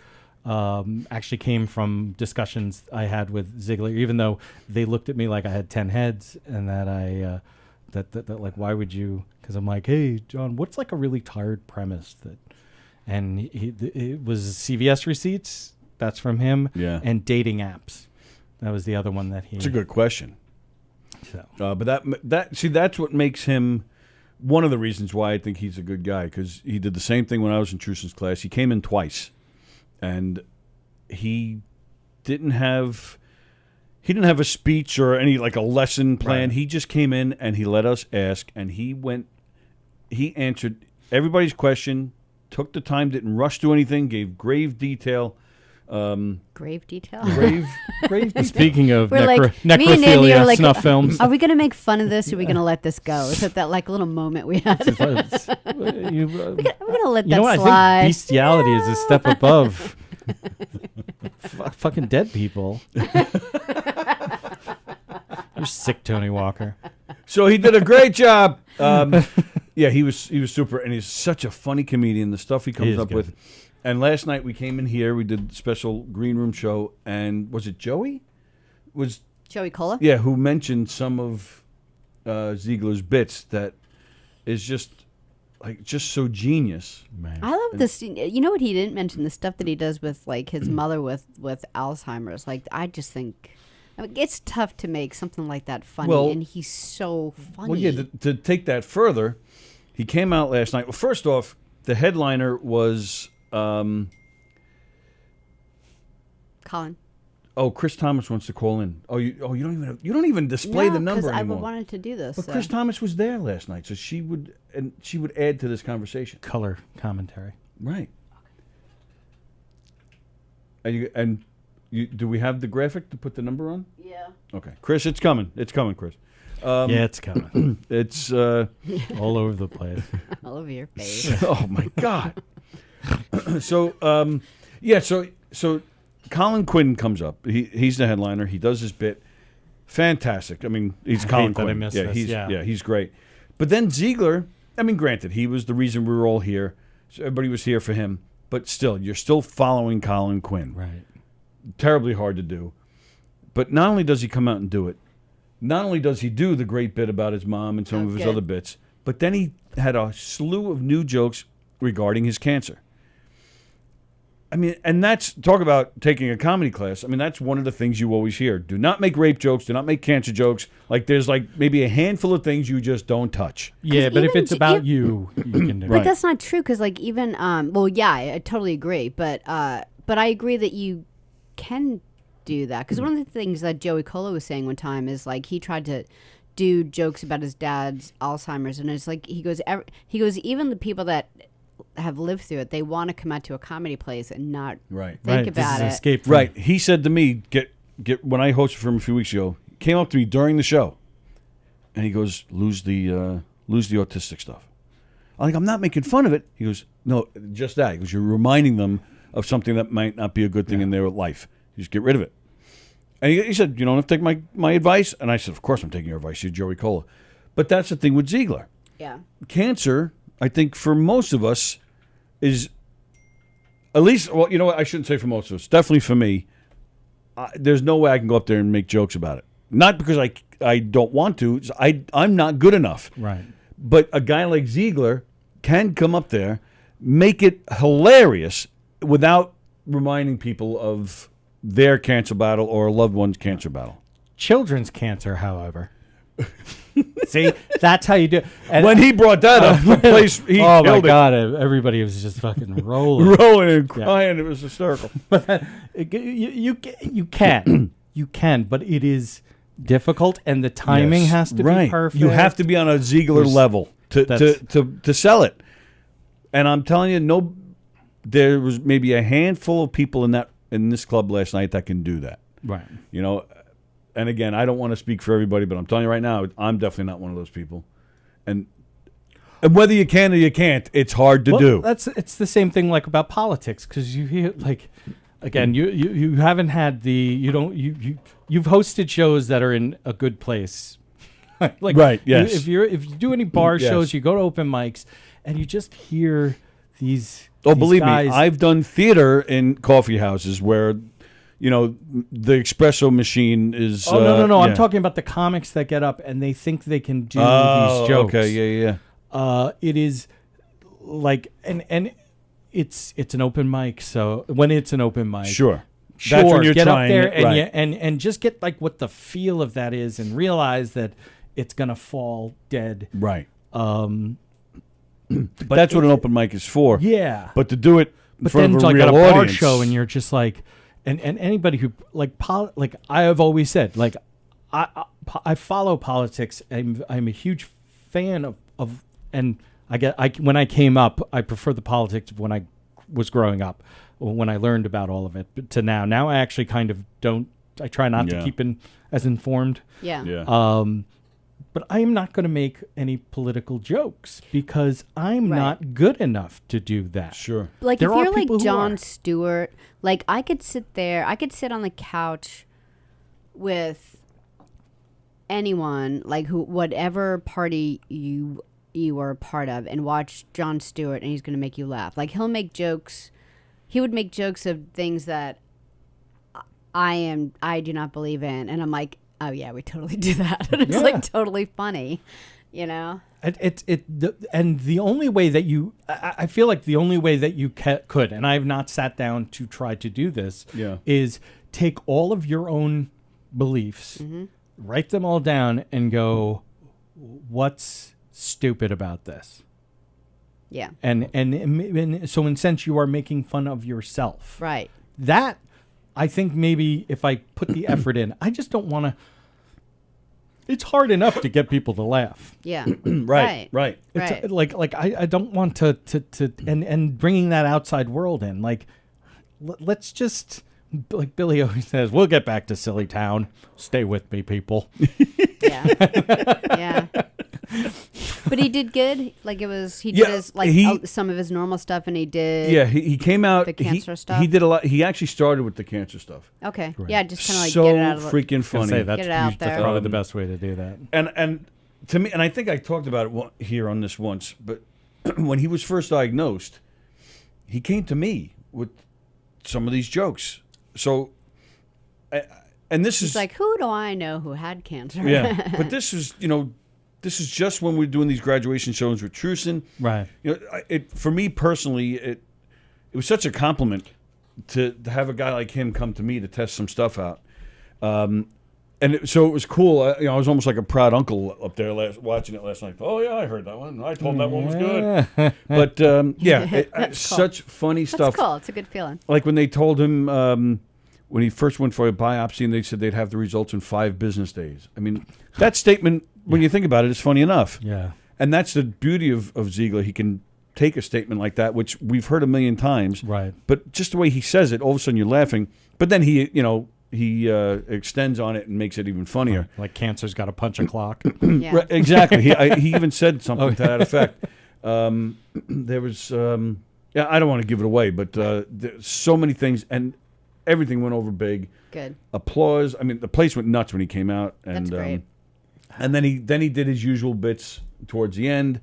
Actually came from discussions I had with Ziegler, even though they looked at me like I had 10 heads, and that I that like, why would you? Because I'm like, hey John, what's like a really tired premise that? And it was CVS receipts. That's from him. Yeah. And dating apps. That was the other one that he. It's a good question. So, but that's what makes him one of the reasons why I think he's a good guy, because he did the same thing when I was in Trusten's class. He came in twice, and he didn't have a speech or any like a lesson plan. Right. He just came in and he let us ask, and he answered everybody's question, took the time, didn't rush to anything, gave grave detail. Grave detail? Grave detail. Speaking of We're like, me and Andy necrophilia are like, snuff films. Are we going to make fun of this or are we going to let this go? Is it that like little moment we had? We're We're going to let You know that what? slide. I think bestiality is a step above fucking dead people. You're sick, Tony Walker. So he did a great job. Yeah, he was super, and he's such a funny comedian. The stuff he comes up good. with. And last night we came in here. We did a special green room show, and was it Joey? Joey Cola? Yeah, who mentioned some of Ziegler's bits that is just like just so genius. I love this. You know what he didn't mention? The stuff that he does with like his mother with Alzheimer's. Like I just think it's tough to make something like that funny, and he's so funny. Well, yeah. To take that further, he came out last night. Well, first off, the headliner was Colin. Oh, Chris Thomas wants to call in. You don't even display the number anymore. I wanted to do this. But Chris Thomas was there last night, so she would add to this conversation. Color commentary. Right. Do we have the graphic to put the number on? Yeah. Okay, Chris, it's coming. It's coming, Chris. Yeah, it's coming. It's all over the place. All over your face. Oh my God. So Colin Quinn comes up. He's the headliner. He does his bit. Fantastic. I mean, he's Colin Quinn. I missed this. He's great. But then Ziegler, I mean, granted, he was the reason we were all here. So everybody was here for him. But still, you're still following Colin Quinn. Right. Terribly hard to do. But not only does he come out and do it, not only does he do the great bit about his mom and some of his other bits, but then he had a slew of new jokes regarding his cancer. I mean, and talk about taking a comedy class. I mean, that's one of the things you always hear. Do not make rape jokes. Do not make cancer jokes. Like, there's like maybe a handful of things you just don't touch. Yeah, but if it's about you can do it. But that's not true because, like, even I totally agree. But I agree that you can do that because one of the things that Joey Cola was saying one time is like he tried to do jokes about his dad's Alzheimer's, and it's like he goes even the people that have lived through it, they want to come out to a comedy place and not think about it. Escape right. He said to me, get when I hosted for him a few weeks ago, he came up to me during the show, and he goes, lose the autistic stuff. I'm like, I'm not making fun of it. He goes, no, just that. He goes, you're reminding them of something that might not be a good thing in their life. You just get rid of it. And he said, you don't have to take my advice. And I said, of course I'm taking your advice. You're Joey Cola. But that's the thing with Ziegler. Yeah. Cancer, I think for most of us is, at least, well, you know what? I shouldn't say for most of us. Definitely for me, there's no way I can go up there and make jokes about it. Not because I don't want to. I'm not good enough. Right. But a guy like Ziegler can come up there, make it hilarious without reminding people of their cancer battle or a loved one's cancer battle. Children's cancer, however. See, that's how you do it. And when he brought that up, the place he oh my killed God, everybody was just fucking rolling. Rolling and crying. It was hysterical. But you can, but it is difficult, and the timing has to be perfect. You have to be on a Ziegler level to sell it. And I'm telling you, there was maybe a handful of people in this club last night that can do that. Right. You know, and again, I don't want to speak for everybody, but I'm telling you right now, I'm definitely not one of those people. And whether you can or you can't, it's hard to do. It's the same thing like about politics, because you hear like, again, you haven't had you've hosted shows that are in a good place. Like, right. Yes. If you do any bar shows, you go to open mics, and you just hear these. Oh, believe guys. me, I've done theater in coffee houses where, you know, the espresso machine is. Oh no! I'm talking about the comics that get up and they think they can do these jokes. Okay, yeah. It is like, and it's an open mic. So when it's an open mic, sure, that's when you're get trying up there it, right. and just get like what the feel of that is, and realize that it's gonna fall dead. Right. But that's what an open mic is for. Yeah. But to do it in front of a like real at a bar audience, show, and you're just like, and anybody who like I have always said, like I follow politics. I'm a huge fan of and when I came up, I prefer the politics of when I was growing up, or when I learned about all of it, but to now. Now I actually kind of don't. I try not to keep as informed. Yeah. Yeah. But I am not going to make any political jokes because I'm not good enough to do that. Sure. Like if you're like Jon Stewart, like I could sit on the couch with anyone, like whatever party you are a part of, and watch Jon Stewart, and he's going to make you laugh. Like he would make jokes of things that I do not believe in, and I'm like, oh yeah, we totally do that. And it's like totally funny. And the only way that I feel like the only way that you could, and I have not sat down to try to do this, is take all of your own beliefs, write them all down, and go, what's stupid about this? Yeah. And so in a sense, you are making fun of yourself. Right. That, I think maybe if I put the effort in, I just don't want to. It's hard enough to get people to laugh. Yeah. Right. It's like I don't want to and bringing that outside world in. Like, let's just, like Billy always says, we'll get back to Silly Town. Stay with me, people. Yeah. But he did good. Like he did his some of his normal stuff, and he did. Yeah, he came out. The cancer stuff. He did a lot. He actually started with the cancer stuff. Okay. Right. Yeah, just kind of like so get it out of freaking funny. get it out there. That's probably the best way to do that. And to me, and I think I talked about it here on this once, but when he was first diagnosed, he came to me with some of these jokes. So, and this He's like, who do I know who had cancer? Yeah, but this is this is just when we're doing these graduation shows with Truson. Right. For me personally, it was such a compliment to have a guy like him come to me to test some stuff out. So it was cool. I was almost like a proud uncle up there watching it last night. Oh, yeah, I heard that one. I told that one was good. But, such funny stuff. That's cool. It's a good feeling. Like when they told him when he first went for a biopsy and they said they'd have the results in 5 business days. I mean, that statement, when you think about it, is funny enough. Yeah. And that's the beauty of Ziegler. He can take a statement like that, which we've heard a million times. Right. But just the way he says it, all of a sudden you're laughing. But then he extends on it and makes it even funnier. Like cancer's got to punch a clock. Yeah. Right, exactly. He even said something to that effect. There was, I don't want to give it away, but there's so many things, and everything went over big. Good. Applause. I mean, the place went nuts when he came out. And, That's great. And then he did his usual bits towards the end.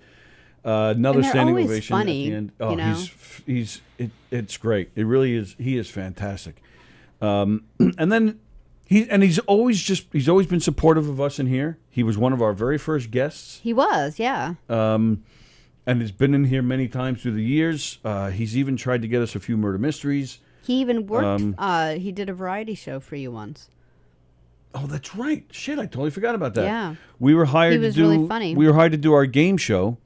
Another standing ovation funny, at the end. Oh, it's great. It really is. He is fantastic. And then he's always been supportive of us in here. He was one of our very first guests. He was, yeah. And has been in here many times through the years. He's even tried to get us a few murder mysteries. He even worked. He did a variety show for you once. Oh, that's right. Shit, I totally forgot about that. Yeah. We were hired He was to do. really funny. We were hired to do our game show,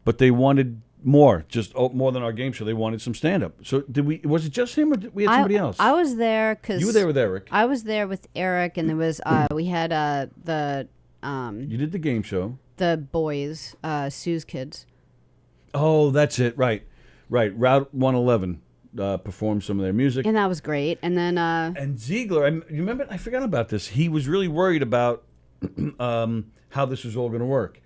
but they wanted more, more than our game show. They wanted some stand up. So did we? Was it just him, or did we had somebody else? I was there because you were there with Eric. I was there with Eric, and there was we had the You did the game show. The boys, Sue's kids. Oh, that's it. Right. Route 111 performed some of their music, And that was great. And then and Ziegler. You remember? I forgot about this. He was really worried about how this was all going to work.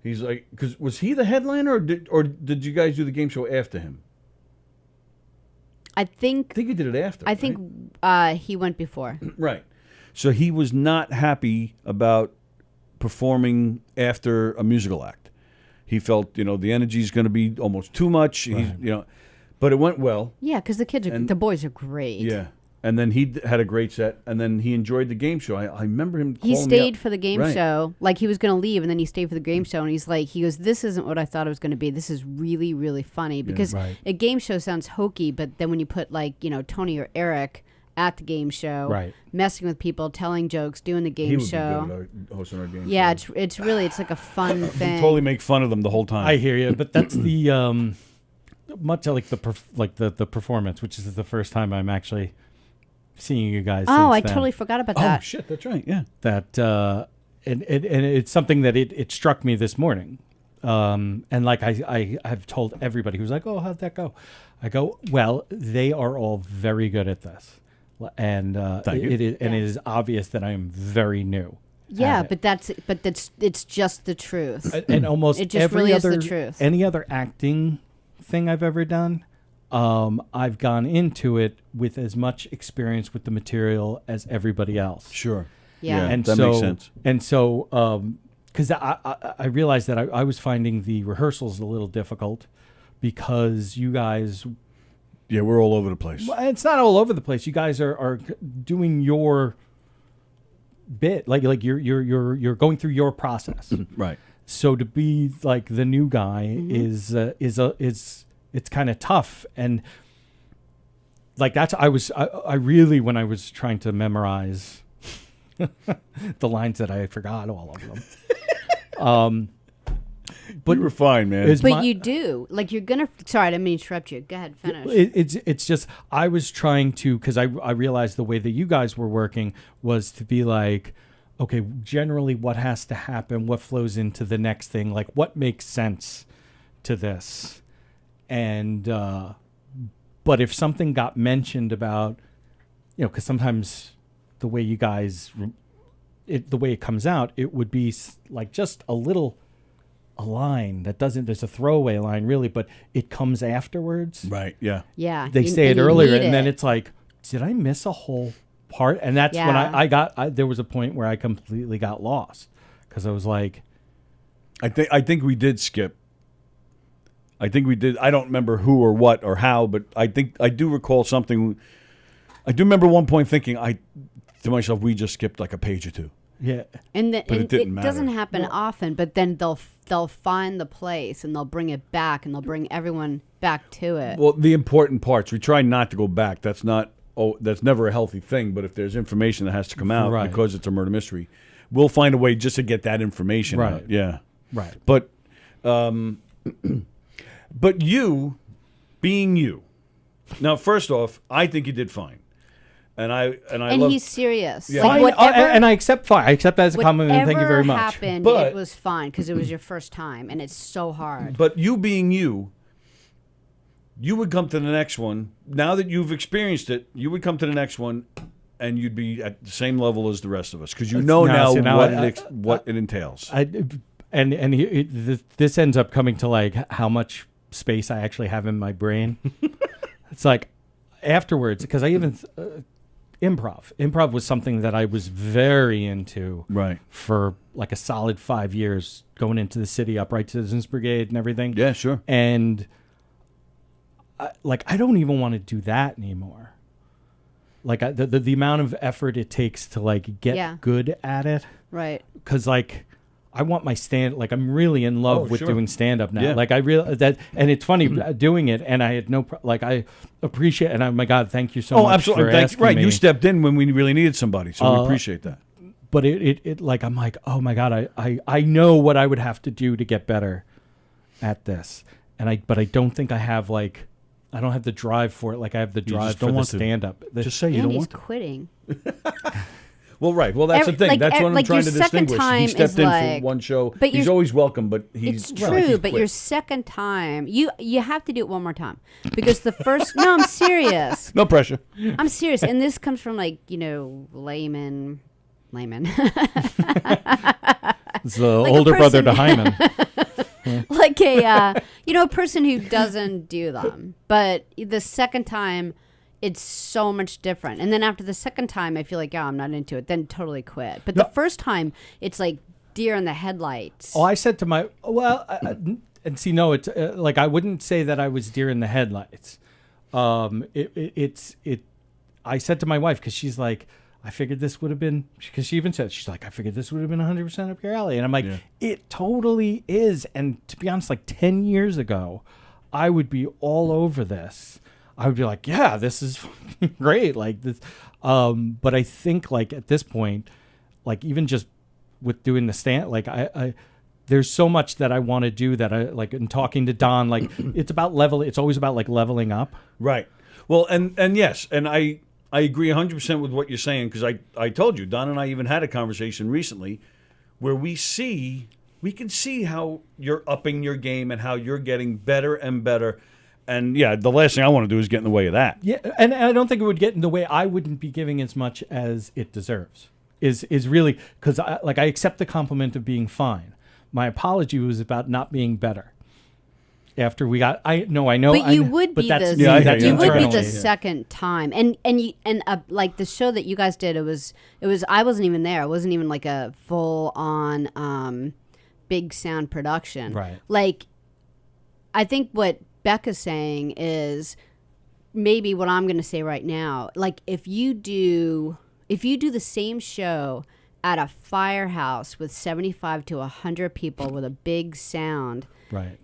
He's like, because was he the headliner, or did you guys do the game show after him? I think you did it after. I think he went before. Right. So he was not happy about performing after a musical act. He felt, the energy is going to be almost too much. Right. He's, but it went well. Yeah, because the boys are great. Yeah. And then he had a great set, and then he enjoyed the game show. I remember him calling He me stayed up. for the game Right. show. Like, he was going to leave, and then he stayed for the game show, and he goes, this isn't what I thought it was going to be. This is really, really funny. Because Right. a game show sounds hokey, but then when you put, Tony or Eric at the game show, Right. messing with people, telling jokes, doing the game He would show. be good at hosting our game Yeah, show. it's like a fun thing. He'd totally make fun of them the whole time. I hear you, but that's the much like the performance, which is the first time I'm actually seeing you guys. Oh, I since then. totally forgot about that. Oh shit, that's right. Yeah. That and it's something that it struck me this morning. And like I've told everybody who's like, oh, how'd that go? I go, well, they are all very good at this, and it is obvious that I am very new. Yeah, but it's just the truth. And almost it just every really other is the truth. any other acting thing I've ever done, I've gone into it with as much experience with the material as everybody else. Sure. Yeah. And that so, makes sense. And so, because I realized that I was finding the rehearsals a little difficult because you guys. Yeah, we're all over the place. Well, it's not all over the place. You guys are doing your bit, like you're going through your process. Right. So to be like the new guy is it's kind of tough. And like I really, when I was trying to memorize the lines that I forgot all of them. But you were fine, man. But you do. Like you're going to, sorry, I didn't mean to interrupt you. Go ahead, finish. It's just, I was trying to, because I realized the way that you guys were working was to be like, okay, generally what has to happen, what flows into the next thing, like what makes sense to this. And, but if something got mentioned about, because sometimes the way you guys, the way it comes out, it would be like just a line that doesn't, there's a throwaway line really, but it comes afterwards. Right, yeah. Yeah. They say it earlier and then it's like, did I miss a whole part? And that's when there was a point where I completely got lost because I was like, I think we did skip. I think we did. I don't remember who or what or how, but I think I do recall something. I do remember one point thinking to myself, we just skipped like a page or two. Yeah, and it didn't matter. Doesn't happen often, but then they'll find the place and they'll bring it back and they'll bring everyone back to it. Well, the important parts, we try not to go back. That's never a healthy thing. But if there's information that has to come out because it's a murder mystery, we'll find a way just to get that information out. Yeah, right. But, but you, being you, now first off, I think you did fine. And he's serious. Yeah. Like whatever, and I accept fine. I accept that as a compliment. And thank you very much. Whatever happened, it was fine because it was your first time, and it's so hard. But you being you would come to the next one. Now that you've experienced it, you would come to the next one, and you'd be at the same level as the rest of us because you know what it entails. This ends up coming to like how much space I actually have in my brain. It's like afterwards because I even. Improv was something that I was very into for like a solid 5 years, going into the city, Upright Citizens Brigade and everything. Yeah, sure. And I don't even want to do that anymore. Like the amount of effort it takes to like get good at it. Right. Because like I want my I'm really in love with doing stand-up now. Yeah. Like I really and it's funny doing it, and I had I appreciate, and oh my God, thank you so much. Oh, absolutely. For asking me. You stepped in when we really needed somebody, so we appreciate that. But it like I'm like, oh my God, I know what I would have to do to get better at this, but I don't think I have like. I don't have the drive for it like I have the drive for the stand-up. Just say you don't want to. Quitting. Well, right. Well, that's the thing. That's what I'm trying to distinguish. He stepped in for one show. But he's always welcome, but he's it's true. But your second time, you have to do it one more time because the first. No, I'm serious. No pressure. I'm serious, and this comes from layman. It's the like older brother to Hyman. Like a person who doesn't do them, but the second time. It's so much different. And then after the second time, I feel like, I'm not into it. Then totally quit. But the first time, it's like deer in the headlights. Oh, I said to my, and see, no, it's like, I wouldn't say that I was deer in the headlights. I said to my wife, because she's like, I figured this would have been, because she even said, she's like, I figured this would have been 100% up your alley. And I'm like, it totally is. And to be honest, like 10 years ago, I would be all over this. I would be like, yeah, this is great. Like this, but I think like at this point, like even just with doing the stand, like I there's so much that I want to do that I like in talking to Don, like it's always about like leveling up. Right. Well, and yes, and I agree 100% with what you're saying because I told you, Don and I even had a conversation recently where we can see how you're upping your game and how you're getting better and better. And yeah, the last thing I want to do is get in the way of that. Yeah, and I don't think it would get in the way. I wouldn't be giving as much as it deserves. Is really because I accept the compliment of being fine. My apology was about not being better. After we got, I know. But you would be the second time, and like the show that you guys did. It was. I wasn't even there. It wasn't even like a full on big sound production. Right. Like, I think what Becca's saying is maybe what I'm going to say right now. Like if you do the same show at a firehouse with 75 to 100 people with a big sound, right?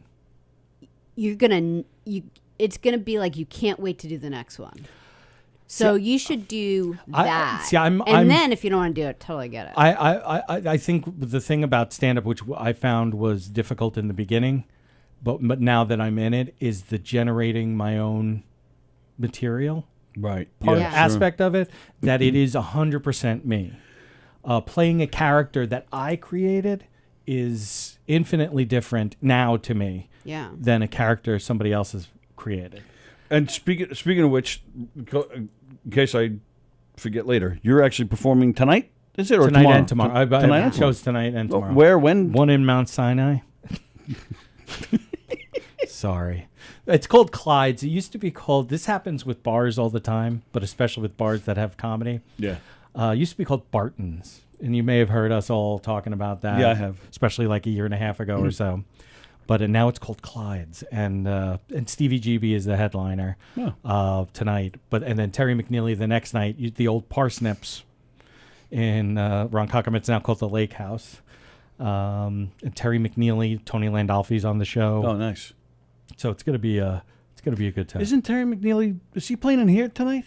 It's gonna be like you can't wait to do the next one. So you should do that. Then if you don't want to do it, totally get it. I think the thing about stand-up, which I found was difficult in the beginning, but now that I'm in it, is the generating my own material. Right. Aspect of it, that it is 100% me. Playing a character that I created is infinitely different now to me than a character somebody else has created. And speaking of which, in case I forget later, you're actually performing tonight, is it? Or tonight tomorrow? And tomorrow. Tonight I have shows tonight and tomorrow. Where? When? One in Mount Sinai. Sorry. It's called Clyde's. It used to be called, this happens with bars all the time, but especially with bars that have comedy. Yeah. It used to be called Barton's. And you may have heard us all talking about that. Yeah, I have. Especially like a year and a half ago or so. But now it's called Clyde's, and Stevie GB is the headliner tonight. And then Terry McNeely the next night. The old Parsnips in Ronkonkoma. It's now called the Lake House. And Terry McNeely, Tony Landolfi's on the show. Oh, nice. So it's gonna be a good time. Isn't Terry McNeely? Is he playing in here tonight?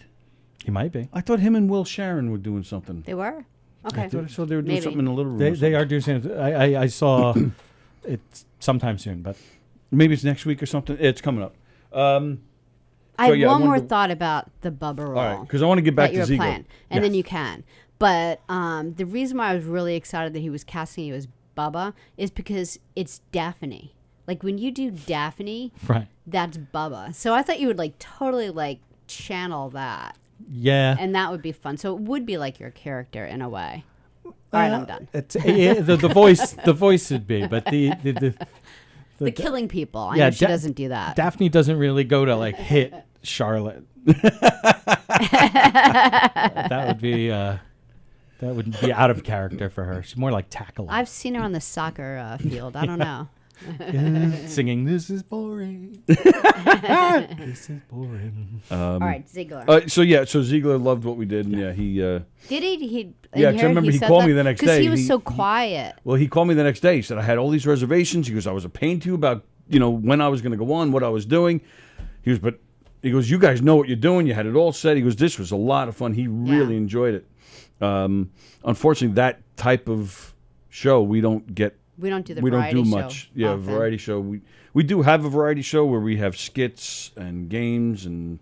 He might be. I thought him and Will Sharon were doing something. They were. Okay. I thought I saw they were doing something in the little room. They are doing something. I saw it sometime soon, but maybe it's next week or something. It's coming up. I have one more thought about the Bubba role. All right, because I want to get back to Ziegler. Plan, and then you can. But the reason why I was really excited that he was casting you as Bubba is because it's Daphne. Like when you do Daphne, right? That's Bubba. So I thought you would like totally like channel that. Yeah. And that would be fun. So it would be like your character in a way. All right, I'm done. The voice would be, but the killing people. I know she doesn't do that. Daphne doesn't really go to like hit Charlotte. That would be out of character for her. She's more like tackling. I've seen her on the soccer field. I don't know. Singing, "This is boring." This is boring. All right, Ziegler. So Ziegler loved what we did, and he did he? Yeah, because I remember he called me the next day because he was so quiet. Well, he called me the next day. He said I had all these reservations. He goes, I was a pain to you about when I was going to go on, what I was doing. He goes, you guys know what you're doing. You had it all set. He goes, this was a lot of fun. He really enjoyed it. Unfortunately, that type of show we don't get. We don't do the we variety don't do show much. Yeah, often. Variety show. We do have a variety show where we have skits and games and.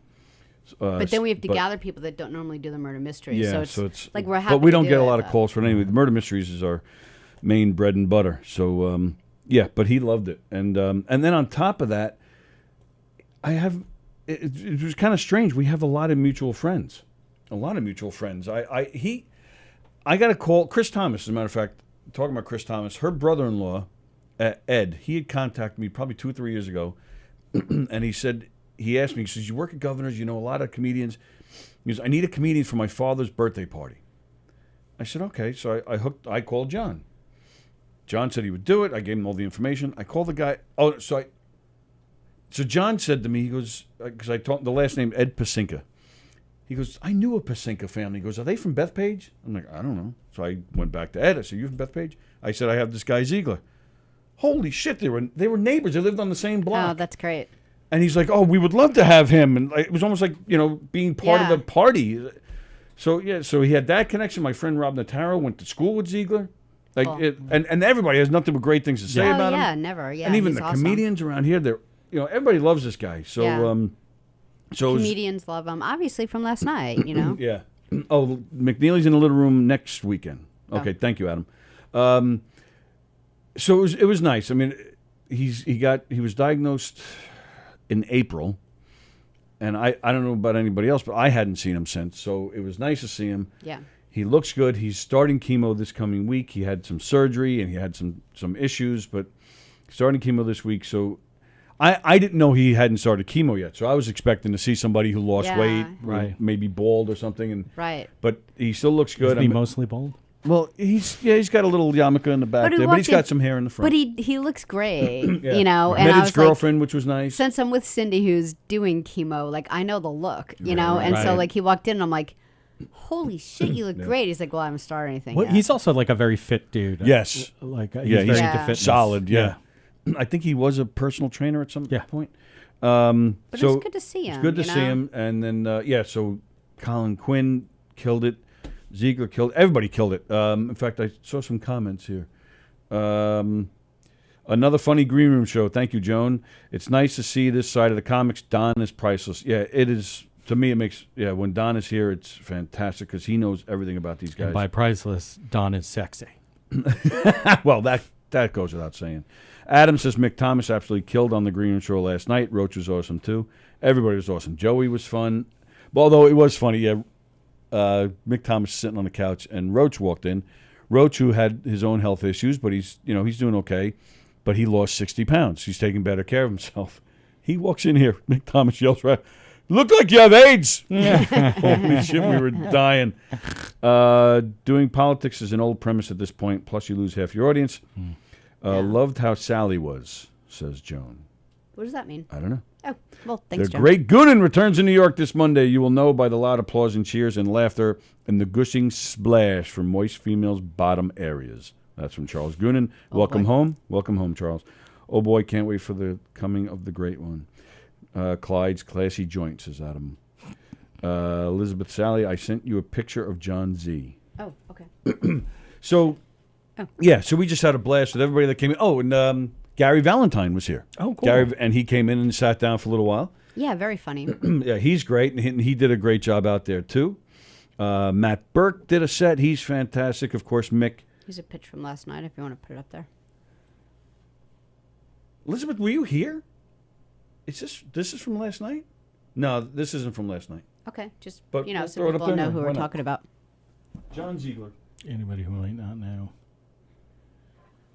But then we have to gather people that don't normally do the murder mysteries. Yeah, so it's like we're happy. But we don't to get do a lot it, of calls for it anyway. The murder mysteries is our main bread and butter. So but he loved it, and then on top of that, it was kind of strange. We have a lot of mutual friends. I got a call. Chris Thomas, as a matter of fact, talking about Chris Thomas, her brother-in-law, Ed, he had contacted me probably 2 or 3 years ago, and he asked me, he says, you work at Governor's, you know a lot of comedians. He goes, I need a comedian for my father's birthday party. I said, okay. So I called John. John said he would do it. I gave him all the information. I called the guy. So John said to me, he goes, because I told the last name, Ed Pasinka. He goes, I knew a Pasinka family. He goes, are they from Bethpage? I'm like, I don't know. So I went back to Ed. I said, you from Bethpage? I said, I have this guy Ziegler. Holy shit, they were neighbors. They lived on the same block. Oh, that's great. And he's like, oh, we would love to have him. And it was almost like, being part of the party. So he had that connection. My friend Rob Notaro went to school with Ziegler. And everybody has nothing but great things to say about him. Yeah, never. Yeah, and even he's the awesome. comedians around here, everybody loves this guy. So, comedians love him. Obviously from last night, Yeah. Oh, McNeely's in the little room next weekend. Okay, thank you, Adam. So it was nice. I mean, he was diagnosed in April, and I don't know about anybody else, but I hadn't seen him since. So it was nice to see him. Yeah. He looks good. He's starting chemo this coming week. He had some surgery and he had some issues, but starting chemo this week. So I didn't know he hadn't started chemo yet. So I was expecting to see somebody who lost weight, right? Maybe bald or something, and right. But he still looks good. Is he mostly bald? Well, he's got a little yarmulke in the back there, but he's got some hair in the front. But he looks great, Yeah. And Met I his was girlfriend, which was nice. Since I'm with Cindy, who's doing chemo, like I know the look, and so Right. like he walked in, and I'm like, holy shit, you look great. He's like, well, I haven't started anything Well, yet. he's also like a very fit dude. Yes. Like he's yeah, very he's into fitness. solid. Yeah. I think he was a personal trainer at some point. But So it's good to see him. It's good to you see know? him. And then, so Colin Quinn killed it. Ziegler killed it. Everybody killed it. In fact, I saw some comments here. Another funny green room show. Thank you, Joan. It's nice to see this side of the comics. Don is priceless. Yeah, it is. To me, it makes, when Don is here, it's fantastic because he knows everything about these guys. And by priceless, Don is sexy. Well, that goes without saying. Adam says Mick Thomas absolutely killed on the green room show last night. Roach was awesome, too. Everybody was awesome. Joey was fun. Well, although it was funny, Mick Thomas sitting on the couch, and Roach walked in. Roach, who had his own health issues, but he's doing okay. But he lost 60 pounds. He's taking better care of himself. He walks in here. Mick Thomas yells, right, "Look like you have AIDS." Holy shit, we were dying. Doing politics is an old premise at this point. Plus, you lose half your audience. Loved how Sallie was, says Joan. What does that mean? I don't know. Oh, well, thanks, The Joan. Great Goonin returns in New York this Monday. You will know by the loud applause and cheers and laughter and the gushing splash from moist females' bottom areas. That's from Charles Goonin. Welcome home. Welcome home, Charles. Oh, boy, can't wait for the coming of the great one. Clyde's classy joint, says Adam. Elizabeth Sallie, I sent you a picture of John Z. Oh, okay. So, so we just had a blast with everybody that came in. Oh, and Gary Valentine was here. Oh, cool. And he came in and sat down for a little while. Yeah, very funny. Yeah, he's great, and he did a great job out there, too. Matt Burke did a set. He's fantastic. Of course, Mick. Here's a pitch from last night if you want to put it up there. Elizabeth, were you here? This is from last night? No, this isn't from last night. Okay, just, But so we'll throw it up people there know now. who Why we're not? talking about. John Ziegler. Anybody who might not know.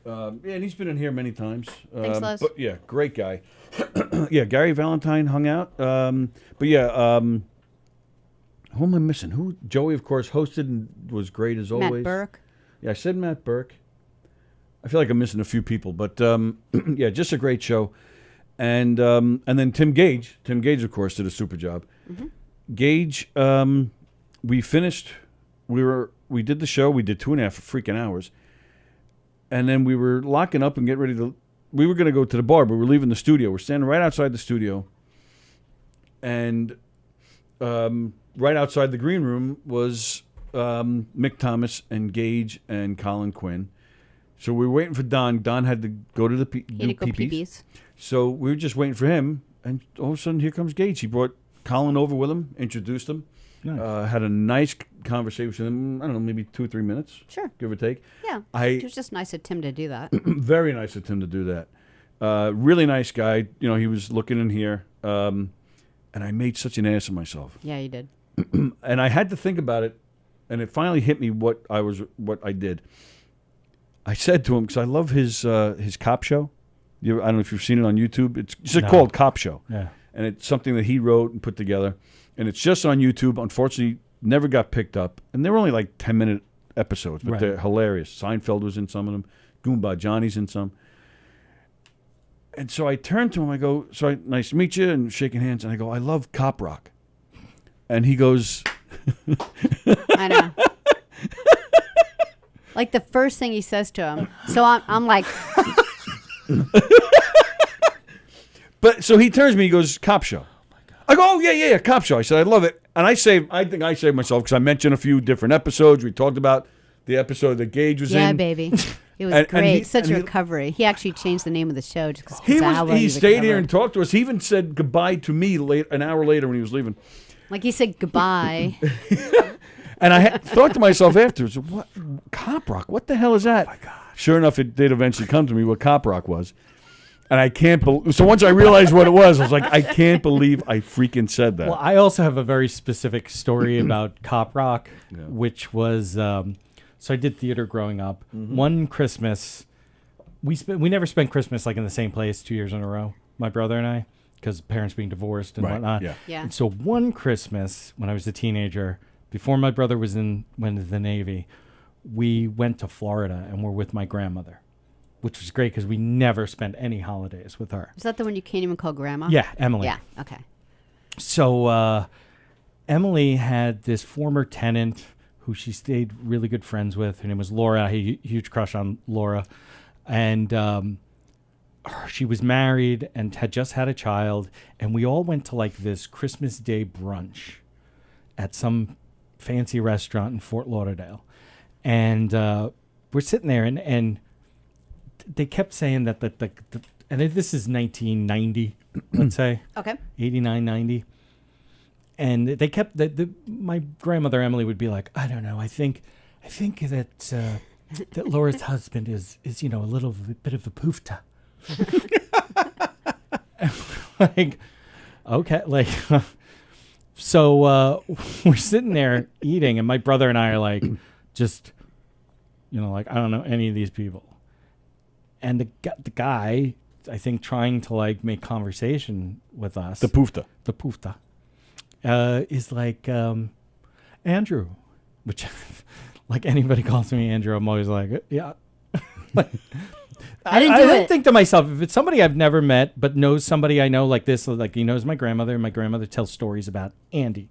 And he's been in here many times. Thanks, Liz. But yeah, great guy. Gary Valentine hung out. Who am I missing? Joey, of course, hosted and was great as always. Matt Burke. Yeah, I said Matt Burke. I feel like I'm missing a few people, but just a great show. And then Tim Gage. Tim Gage, of course, did a super job. Mm-hmm. Gage, we finished. We did the show. We did 2.5 freaking hours. And then we were locking up and getting ready to. We were going to go to the bar, but we're leaving the studio. We're standing right outside the studio. And right outside the green room was Mick Thomas and Gage and Colin Quinn. So we were waiting for Don. Don had to go to the pee-pees. So we were just waiting for him. And all of a sudden, here comes Gage. He brought Colin over with him, introduced him. Nice. Had a nice conversation with him. I don't know, maybe 2 or 3 minutes. Sure. Give or take. Yeah. It was just nice of Tim to do that. Very nice of Tim to do that. Really nice guy. He was looking in here. And I made such an ass of myself. Yeah, you did. And I had to think about it. And it finally hit me what I did. I said to him, because I love his cop show. I don't know if you've seen it on YouTube. It's just called Cop Show. Yeah. And it's something that he wrote and put together. And it's just on YouTube. Unfortunately, never got picked up. And they were only like 10-minute episodes, but they're hilarious. Seinfeld was in some of them. Goomba Johnny's in some. And so I turned to him. I go, nice to meet you, and shaking hands. And I go, I love cop rock. And he goes... I know. Like the first thing he says to him. So I'm like... But so he turns to me, he goes, Cop Show. I go, oh, yeah, Cop Show. I said, I love it. And I think I saved myself because I mentioned a few different episodes. We talked about the episode that Gage was in. Yeah, baby. It was great. Such a recovery. He actually changed the name of the show just because he stayed here and talked to us. He even said goodbye to me an hour later when he was leaving. Like he said goodbye. And I thought to myself afterwards, what Cop Rock? What the hell is that? Oh my God. Sure enough, it did eventually come to me what Cop Rock was. And I can't believe. So once I realized what it was, I was like, I can't believe I freaking said that. Well, I also have a very specific story about Cop Rock, which was so I did theater growing up. Mm-hmm. One Christmas, we never spent Christmas like in the same place 2 years in a row. My brother and I, because parents being divorced and whatnot. Yeah. And so one Christmas when I was a teenager, before my brother went into the Navy, we went to Florida and were with my grandmother, which was great because we never spent any holidays with her. Is that the one you can't even call grandma? Yeah, Emily. Yeah, okay. So Emily had this former tenant who she stayed really good friends with. Her name was Laura. I had a huge crush on Laura. And she was married and had just had a child. And we all went to like this Christmas Day brunch at some fancy restaurant in Fort Lauderdale. And we're sitting there and they kept saying that and this is 1990, let's say. Okay. 89, 90. And they kept my grandmother Emily would be like, I don't know, I think that that Laura's husband is a little bit of a poofta. Like, okay, like, so we're sitting there eating, and my brother and I are like, just, like, I don't know any of these people. And the guy, I think, trying to like make conversation with us, the poofta, is like, Andrew, which, like, anybody calls me Andrew, I'm always like, yeah. Like, I didn't think to myself, if it's somebody I've never met but knows somebody I know like this, like he knows my grandmother, and my grandmother tells stories about Andy.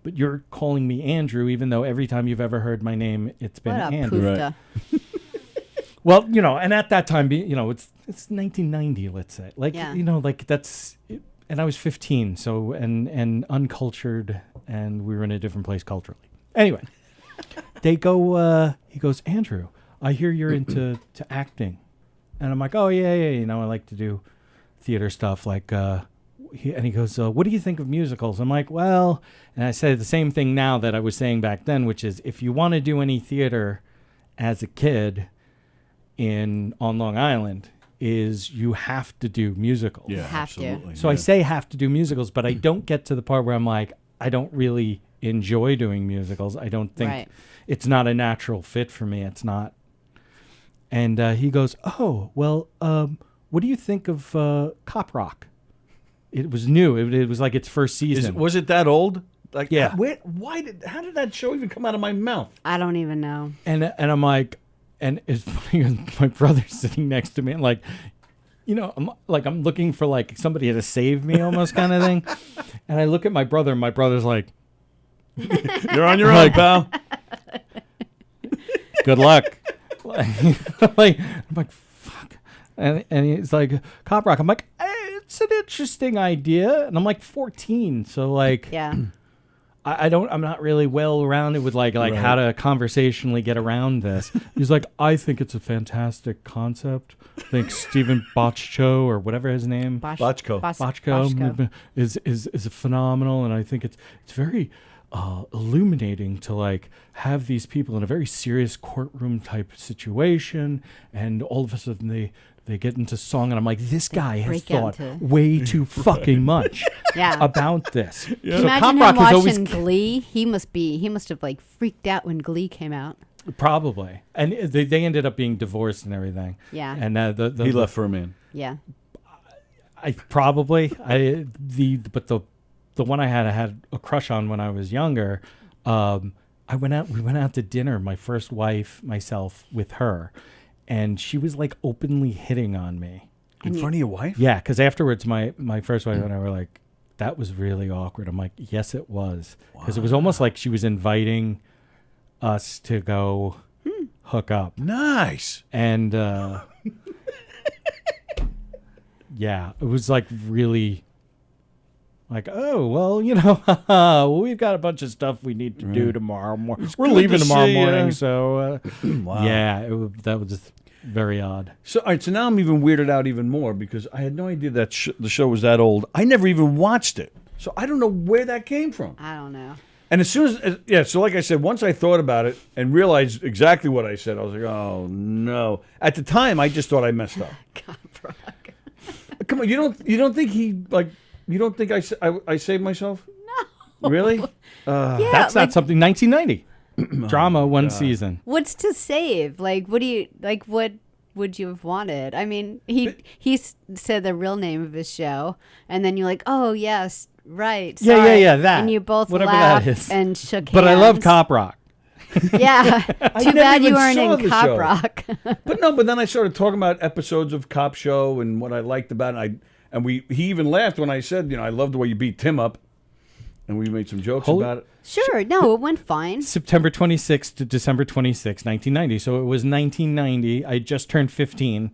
But you're calling me Andrew, even though every time you've ever heard my name, it's been Andrew. Right. Well, and at that time, it's 1990, let's say. Like, like that's, and I was 15, so, and uncultured, and we were in a different place culturally. Anyway, he goes, Andrew, I hear you're into acting. And I'm like, oh, yeah, I like to do theater stuff. Like, and he goes, what do you think of musicals? I'm like, well, and I said the same thing now that I was saying back then, which is, if you want to do any theater as a kid on Long Island, is you have to do musicals. Yeah, absolutely. So I say have to do musicals, but I don't get to the part where I'm like, I don't really enjoy doing musicals. I don't think it's not a natural fit for me. It's not. And he goes, oh, well, what do you think of Cop Rock? It was new. It was like its first season. Was it that old? Like, yeah. How did that show even come out of my mouth? I don't even know. And I'm like, and it's funny, my brother's sitting next to me, and like, I'm looking for like somebody to save me, almost kind of thing. And I look at my brother, and my brother's like, you're on your own, pal. Good luck. I'm like, fuck. And he's like, Cop Rock. I'm like, it's an interesting idea. And I'm like 14. So like, yeah. I'm not really well rounded with like how to conversationally get around this. He's like, I think it's a fantastic concept. I think Stephen Bochco, or whatever his name, Bochco is phenomenal, and I think it's very illuminating to like have these people in a very serious courtroom type situation, and all of a sudden they get into song, and I'm like, this guy has thought way too fucking much about this. Yeah. So imagine him watching Glee. He must have like freaked out when Glee came out. Probably, and they ended up being divorced and everything. Yeah, and he left for a man. Yeah, but the one I had a crush on when I was younger. We went out to dinner. My first wife, myself, with her. And she was like openly hitting on me. In front of your wife? Yeah, because afterwards my first wife and I were like, that was really awkward. I'm like, yes, it was. Because it was almost like she was inviting us to go hook up. Nice. And yeah, it was like really like, oh, well, we've got a bunch of stuff we need to do tomorrow morning. We're leaving tomorrow morning, so wow. Yeah, that was just very odd. So, all right, so now I'm even weirded out even more because I had no idea that the show was that old. I never even watched it, so I don't know where that came from. I don't know. And as soon as, so like I said, once I thought about it and realized exactly what I said, I was like, oh, no. At the time, I just thought I messed up. Come on, you don't think he, like... You don't think I saved myself? No. Really? Yeah, that's not something. 1990 drama, one season. What's to save? Like, what would you have wanted? I mean, he said the real name of his show, and then you're like, oh yes, right. Sorry. Yeah, that. And you both whatever laughed that is. and shook hands. But I love Cop Rock. Yeah. Too bad you weren't in Cop Rock. But then I started talking about episodes of Cop Show and what I liked about it. And he even laughed when I said, I love the way you beat Tim up. and we made some jokes Hold- about it. Sure. No, it went fine. September 26th to December 26th, 1990. So it was 1990. I just turned 15.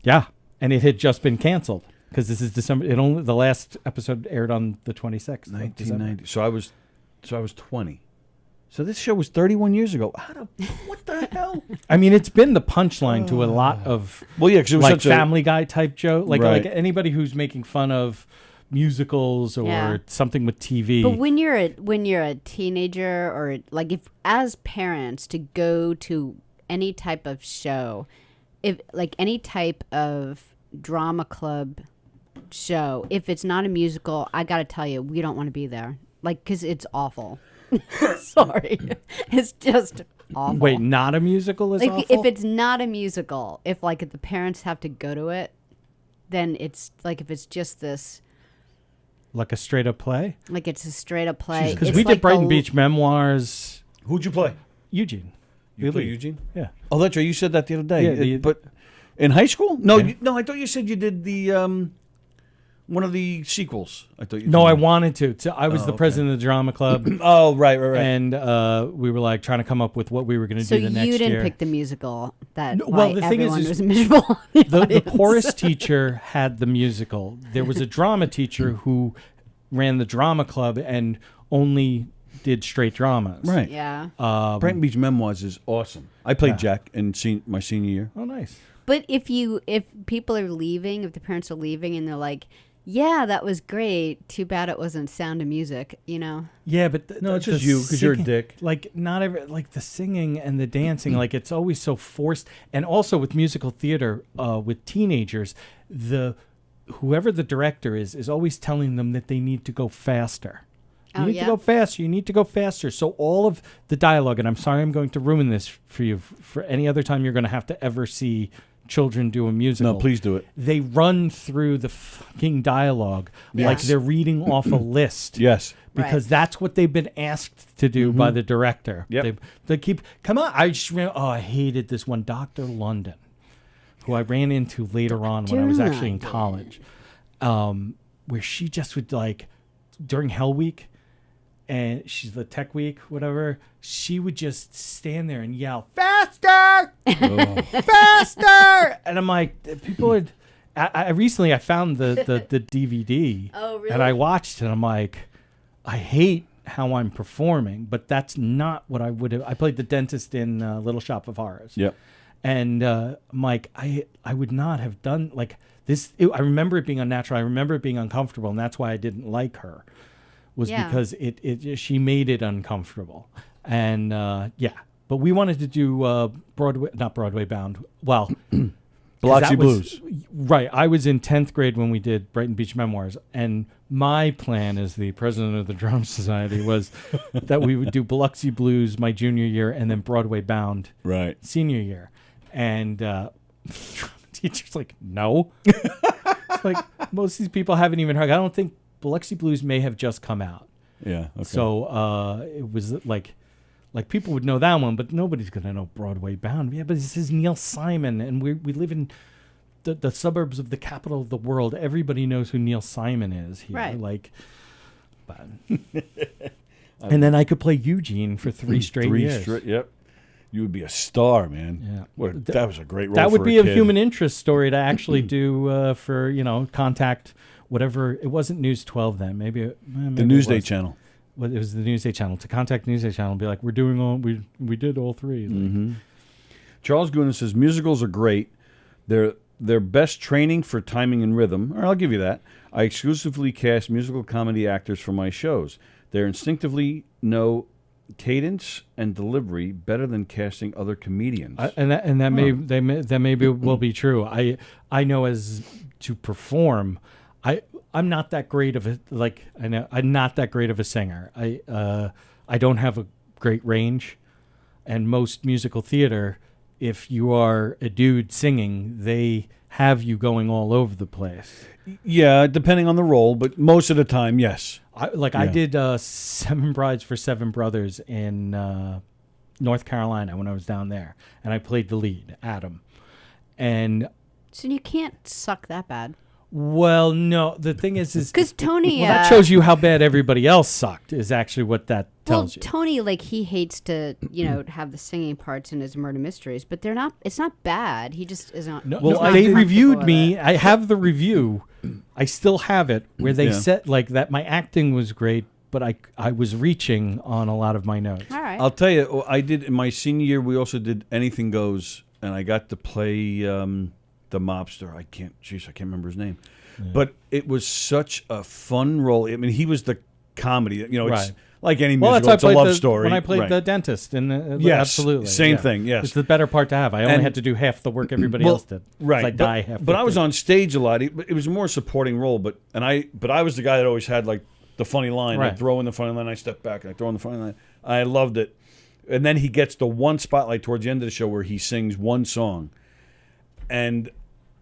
Yeah, and it had just been canceled because this is December. The last episode aired on the 26th. of 1990. So I was 20. So this show was 31 years ago. What the hell? I mean, it's been the punchline to a lot of Well, yeah, 'cause it was like such a- Family Guy type joke, like Right. anybody who's making fun of musicals or Yeah. something with TV. But when you're a teenager, or like if as parents to go to any type of show, if like any type of drama club show, if it's not a musical, I gotta tell you, we don't want to be there. Like, cause it's awful. Sorry, it's just awful. Wait, not a musical is like awful? if it's not a musical, if the parents have to go to it, then it's like if it's just this. Like a straight up play? Like it's a straight up play. Because It's we like did Brighton the- Beach Memoirs. Who'd you play? Eugene. You played Really? Eugene? Yeah. Oh, that's right. You said that the other day. Yeah, But in high school? No, Yeah. no. I thought you said you did the one of the sequels. I thought you. No, told I me. wanted to. So I was Oh, the okay. president of the drama club. Oh, right. And we were like trying to come up with what we were going to So do the next year. you didn't pick the musical that No, well, the thing everyone is was miserable. the chorus teacher had the musical. There was a drama teacher who ran the drama club and only did straight dramas. Right. Yeah. Brighton Beach Memoirs is awesome. I played Yeah. Jack in my senior year. Oh, nice. But if people are leaving, if the parents are leaving and they're like, yeah, that was great. Too bad it wasn't Sound of Music, you know? Yeah, but No, it's just you, 'cause you're a singing- dick. Like not every like the singing and the dancing, like it's always so forced. And also with musical theater, with teenagers, whoever the director is always telling them that they need to go faster. You Oh, need yeah? to go faster. You need to go faster. So all of the dialogue, and I'm sorry I'm going to ruin this for you for any other time you're going to have to ever see children do a musical. No, please do it. They run through the fucking dialogue like Yes. they're reading off a list. Yes. Because that's what they've been asked to do by the director. Yep. They keep, come on. I hated this one, Dr. London, who I ran into later on when I was actually in college, where she just would during Hell Week, and she's the tech week, whatever, she would just stand there and yell, faster, faster. And I'm like, people would, I recently I found the DVD. Oh, really? And I watched it and I'm like, I hate how I'm performing, but that's not what I would have. I played the dentist in Little Shop of Horrors. Yep. And I'm like, I would not have done like this. I remember it being unnatural. I remember it being uncomfortable. And that's why I didn't like her, was Yeah. because she made it uncomfortable. And but we wanted to do not Broadway Bound. Well, Biloxi that was- Blues. Right. I was in 10th grade when we did Brighton Beach Memoirs. And my plan as the president of the Drum Society was that we would do Biloxi Blues my junior year and then Broadway Bound Right. senior year. And teacher's like, no. It's like, most of these people haven't even heard. I don't think Biloxi Blues may have just come out. Yeah. Okay. So it was like people would know that one, but nobody's going to know Broadway Bound. Yeah, but this is Neil Simon, and we live in the suburbs of the capital of the world. Everybody knows who Neil Simon is here. Right. But and then I could play Eugene for 3 straight years. Yep. You would be a star, man. Yeah. That was a great role. That would for be a a kid. human interest story to actually do for Contact, whatever. It wasn't News 12 then. Maybe The it Newsday was. channel. Well, it was the Newsday channel. To contact Newsday channel and be like, we're doing all we did all 3. Like, Mm-hmm. Charles Goonan says musicals are great. They're best training for timing and rhythm. Or I'll give you that. I exclusively cast musical comedy actors for my shows. They instinctively know cadence and delivery better than casting other comedians. That maybe will be true. I know as to perform, I'm not that great of I'm not that great of a singer. I don't have a great range, and most musical theater, if you are a dude singing, they have you going all over the place. Yeah, depending on the role, but most of the time, yes. I did 7 Brides for 7 Brothers in North Carolina when I was down there, and I played the lead, Adam. And So you can't suck that bad. Well, no. The thing is because Tony, that shows you how bad everybody else sucked. Is actually what that tells you. Tony, like he hates to, have the singing parts in his murder mysteries, but they're not. It's not bad. He just isn't. They reviewed me. I have the review. I still have it where they said like that. My acting was great, but I was reaching on a lot of my notes. All right. I'll tell you, I did in my senior year. We also did Anything Goes, and I got to play the mobster. I can't remember his name, but it was such a fun role. I mean, he was the comedy. It's like any musical. It's a love story. When I played the dentist, yes, absolutely, same thing. Yes, it's the better part to have. I only had to do half the work everybody else did. Right, I die half. But I was on stage a lot. It was a more supporting role. But I was the guy that always had like the funny line. Right. I'd throw in the funny line. I step back and I throw in the funny line. I loved it. And then he gets the one spotlight towards the end of the show where he sings one song, and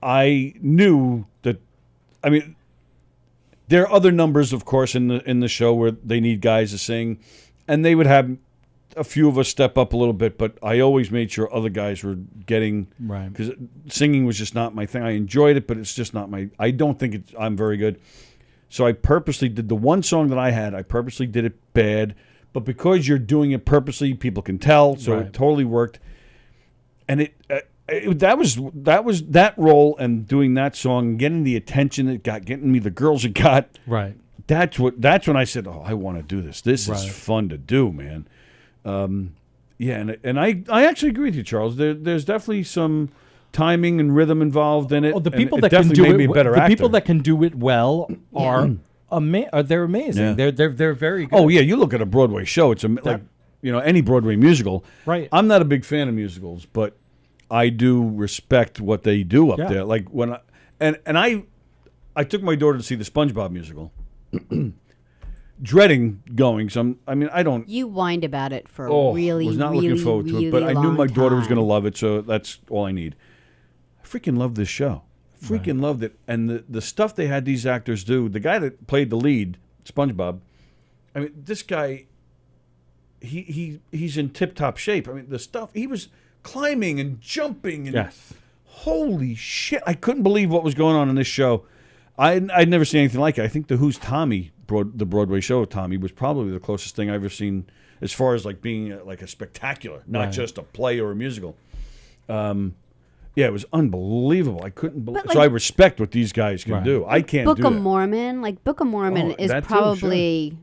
I knew that. I mean, there are other numbers, of course, in the show where they need guys to sing, and they would have a few of us step up a little bit. But I always made sure other guys were getting because singing was just not my thing. I enjoyed it, but it's just not my. I don't think I'm very good. So I purposely did the one song that I had. I purposely did it bad, but because you're doing it purposely, people can tell. So it totally worked, and that was that role and doing that song, getting the attention it got, getting me the girls it got. Right. That's when I said, "Oh, I want to do this. This is fun to do, man." And I actually agree with you, Charles. There's definitely some timing and rhythm involved in it. Oh, the people and that can do made it, me a better the actor. people that can do it well are they're amazing. Yeah. They're very good. Oh yeah, you look at a Broadway show. It's like any Broadway musical. Right. I'm not a big fan of musicals, but I do respect what they do up there. Like when I took my daughter to see the SpongeBob musical, dreading going. So I don't. You whined about it for a really, was not really, looking forward to it, but I knew my daughter was going to love it, so that's all I need. I freaking love this show. Freaking loved it, and the stuff they had these actors do. The guy that played the lead, SpongeBob. I mean, this guy. He's in tip-top shape. I mean, the stuff he was climbing and jumping and holy shit! I couldn't believe what was going on in this show. I'd never seen anything like it. I think the Who's Tommy, the Broadway show of Tommy, was probably the closest thing I've ever seen as far as like being like a spectacular, not just a play or a musical. It was unbelievable. I couldn't believe. So I respect what these guys can do. I can't do that. Book of Mormon is probably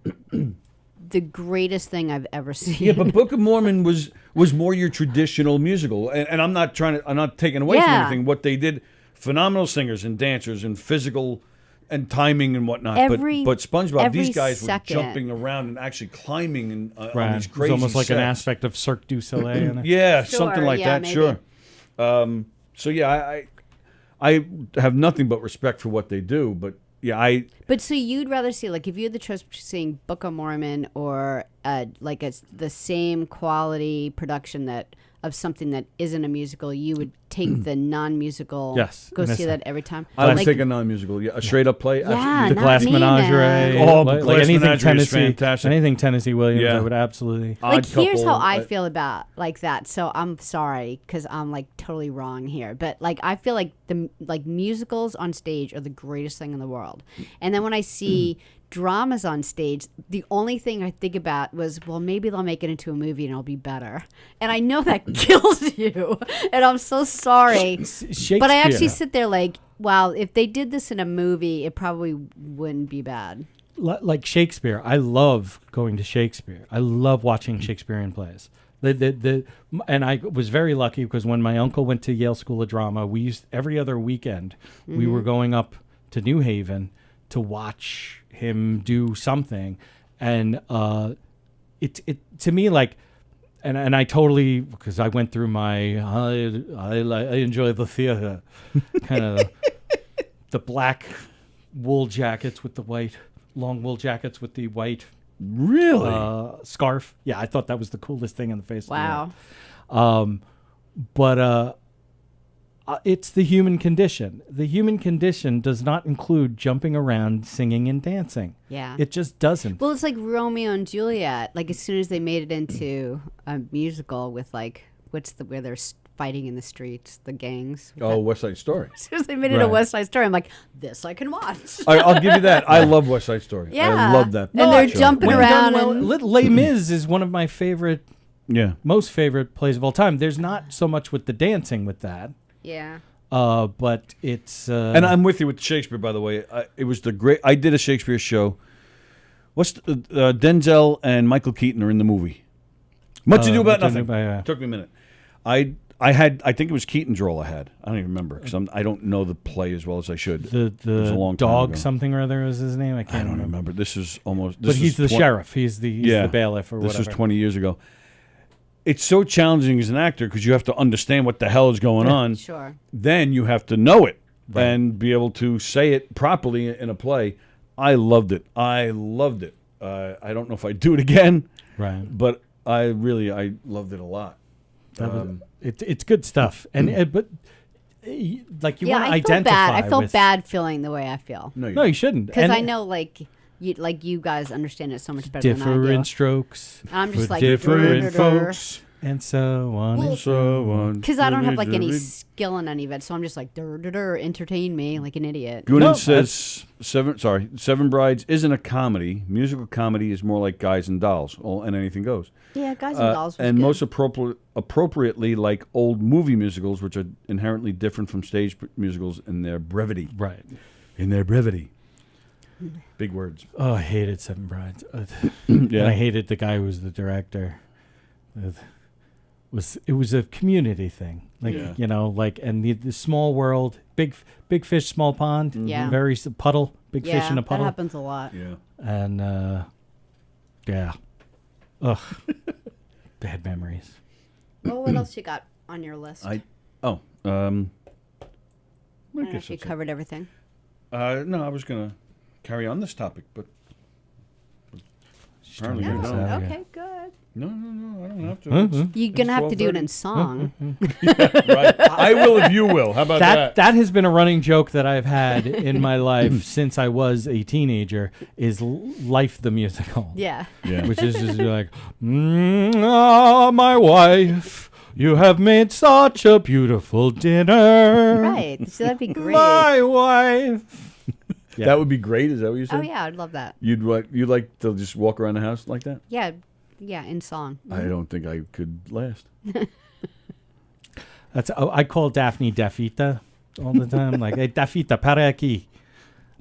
the greatest thing I've ever seen. Yeah, but Book of Mormon was more your traditional musical, and I'm not taking away from anything. What they did, phenomenal singers and dancers and physical and timing and whatnot. But SpongeBob, these guys were jumping around and actually climbing and on these crazy. It's almost like sets. an aspect of Cirque du Soleil. In it. Yeah, something like that. Maybe. Sure. So yeah, I have nothing but respect for what they do, but. Yeah, But so you'd rather see, like, if you had the choice between seeing Book of Mormon or the same quality production of something that isn't a musical, you would take the non-musical. Yes, go see that every time. I would take a non-musical. Yeah, a straight up play. Yeah, the Glass Menagerie. Glass anything Menagerie Tennessee, is fantastic. Anything Tennessee Williams, Yeah. I would absolutely. Like, here's how I feel about like that. So I'm sorry because I'm like totally wrong here, but like I feel like the musicals on stage are the greatest thing in the world. And then when I see dramas on stage, the only thing I think about was, well, maybe they'll make it into a movie and it'll be better. And I know that kills you, and I'm so sorry. But I actually sit there like, wow, if they did this in a movie, it probably wouldn't be bad. Like Shakespeare, I love going to Shakespeare. I love watching Shakespearean plays. And I was very lucky because when my uncle went to Yale School of Drama, we used every other weekend we were going up to New Haven to watch him do something, and it to me like, and I totally, because I went through my I enjoy the theater kind of the black wool jackets with the white long wool jackets with the white scarf. Yeah, I thought that was the coolest thing on the face. Wow. Of the but it's the human condition. The human condition does not include jumping around, singing, and dancing. Yeah. It just doesn't. Well, it's like Romeo and Juliet. Like, as soon as they made it into a musical with, like, where they're fighting in the streets, the gangs. Oh, West Side Story. Seriously, made it a West Side Story. I'm like, this I can watch. I'll give you that. I love West Side Story. Yeah. I love that. And they're show. jumping When around. done well, Les Mis is one of my favorite, most favorite plays of all time. There's not so much with the dancing with that. Yeah. But it's and I'm with you with Shakespeare, by the way. It was the great. I did a Shakespeare show. What's Denzel and Michael Keaton are in the movie. Much Ado About Nothing. Took me a minute. I think it was Keaton's role I had. I don't even remember because I don't know the play as well as I should. It was a long time dog ago. something or other was his name. I don't remember. This is almost. But he's the sheriff. He's the bailiff or whatever. This was 20 years ago. It's so challenging as an actor because you have to understand what the hell is going on. Sure. Then you have to know it and be able to say it properly in a play. I loved it. I loved it. I don't know if I'd do it again. Right. But I loved it a lot. It's good stuff. And but like you want to identify. I felt bad feeling the way I feel. No, you shouldn't. Because I know you guys understand it so much better than I do. Different strokes. And I'm just for like different folks. And so on and so on. Because I don't have like any skill in any of it, so I'm just like entertain me like an idiot. Goonan says Seven Brides isn't a comedy. Musical comedy is more like Guys and Dolls, and anything goes. Yeah, Guys and Dolls was and good. most appropriately like old movie musicals, which are inherently different from stage musicals in their brevity. Right. In their brevity. Big words. Oh, I hated Seven Brides. Yeah. And I hated the guy who was the director. It was a community thing, like and the small world, big fish, small pond, Yeah. very puddle, big fish in a puddle. That happens a lot. Yeah, and bad memories. Well, what else you got on your list? I don't know if you covered everything. No, I was gonna carry on this topic, but apparently you're done. Okay, good. No, I don't have to. You're going to have to do it in song. Right. I will if you will. How about that? That has been a running joke that I've had in my life since I was a teenager, is Life the Musical. Yeah. Which is just like, my wife, you have made such a beautiful dinner. Right. So that'd be great. My wife. Yeah. That would be great. Is that what you said? Oh, yeah, I'd love that. You'd like to just walk around the house like that? Yeah, in song. I don't think I could last. I call Daphne Dafita all the time. Like, hey, Dafita, para aquí.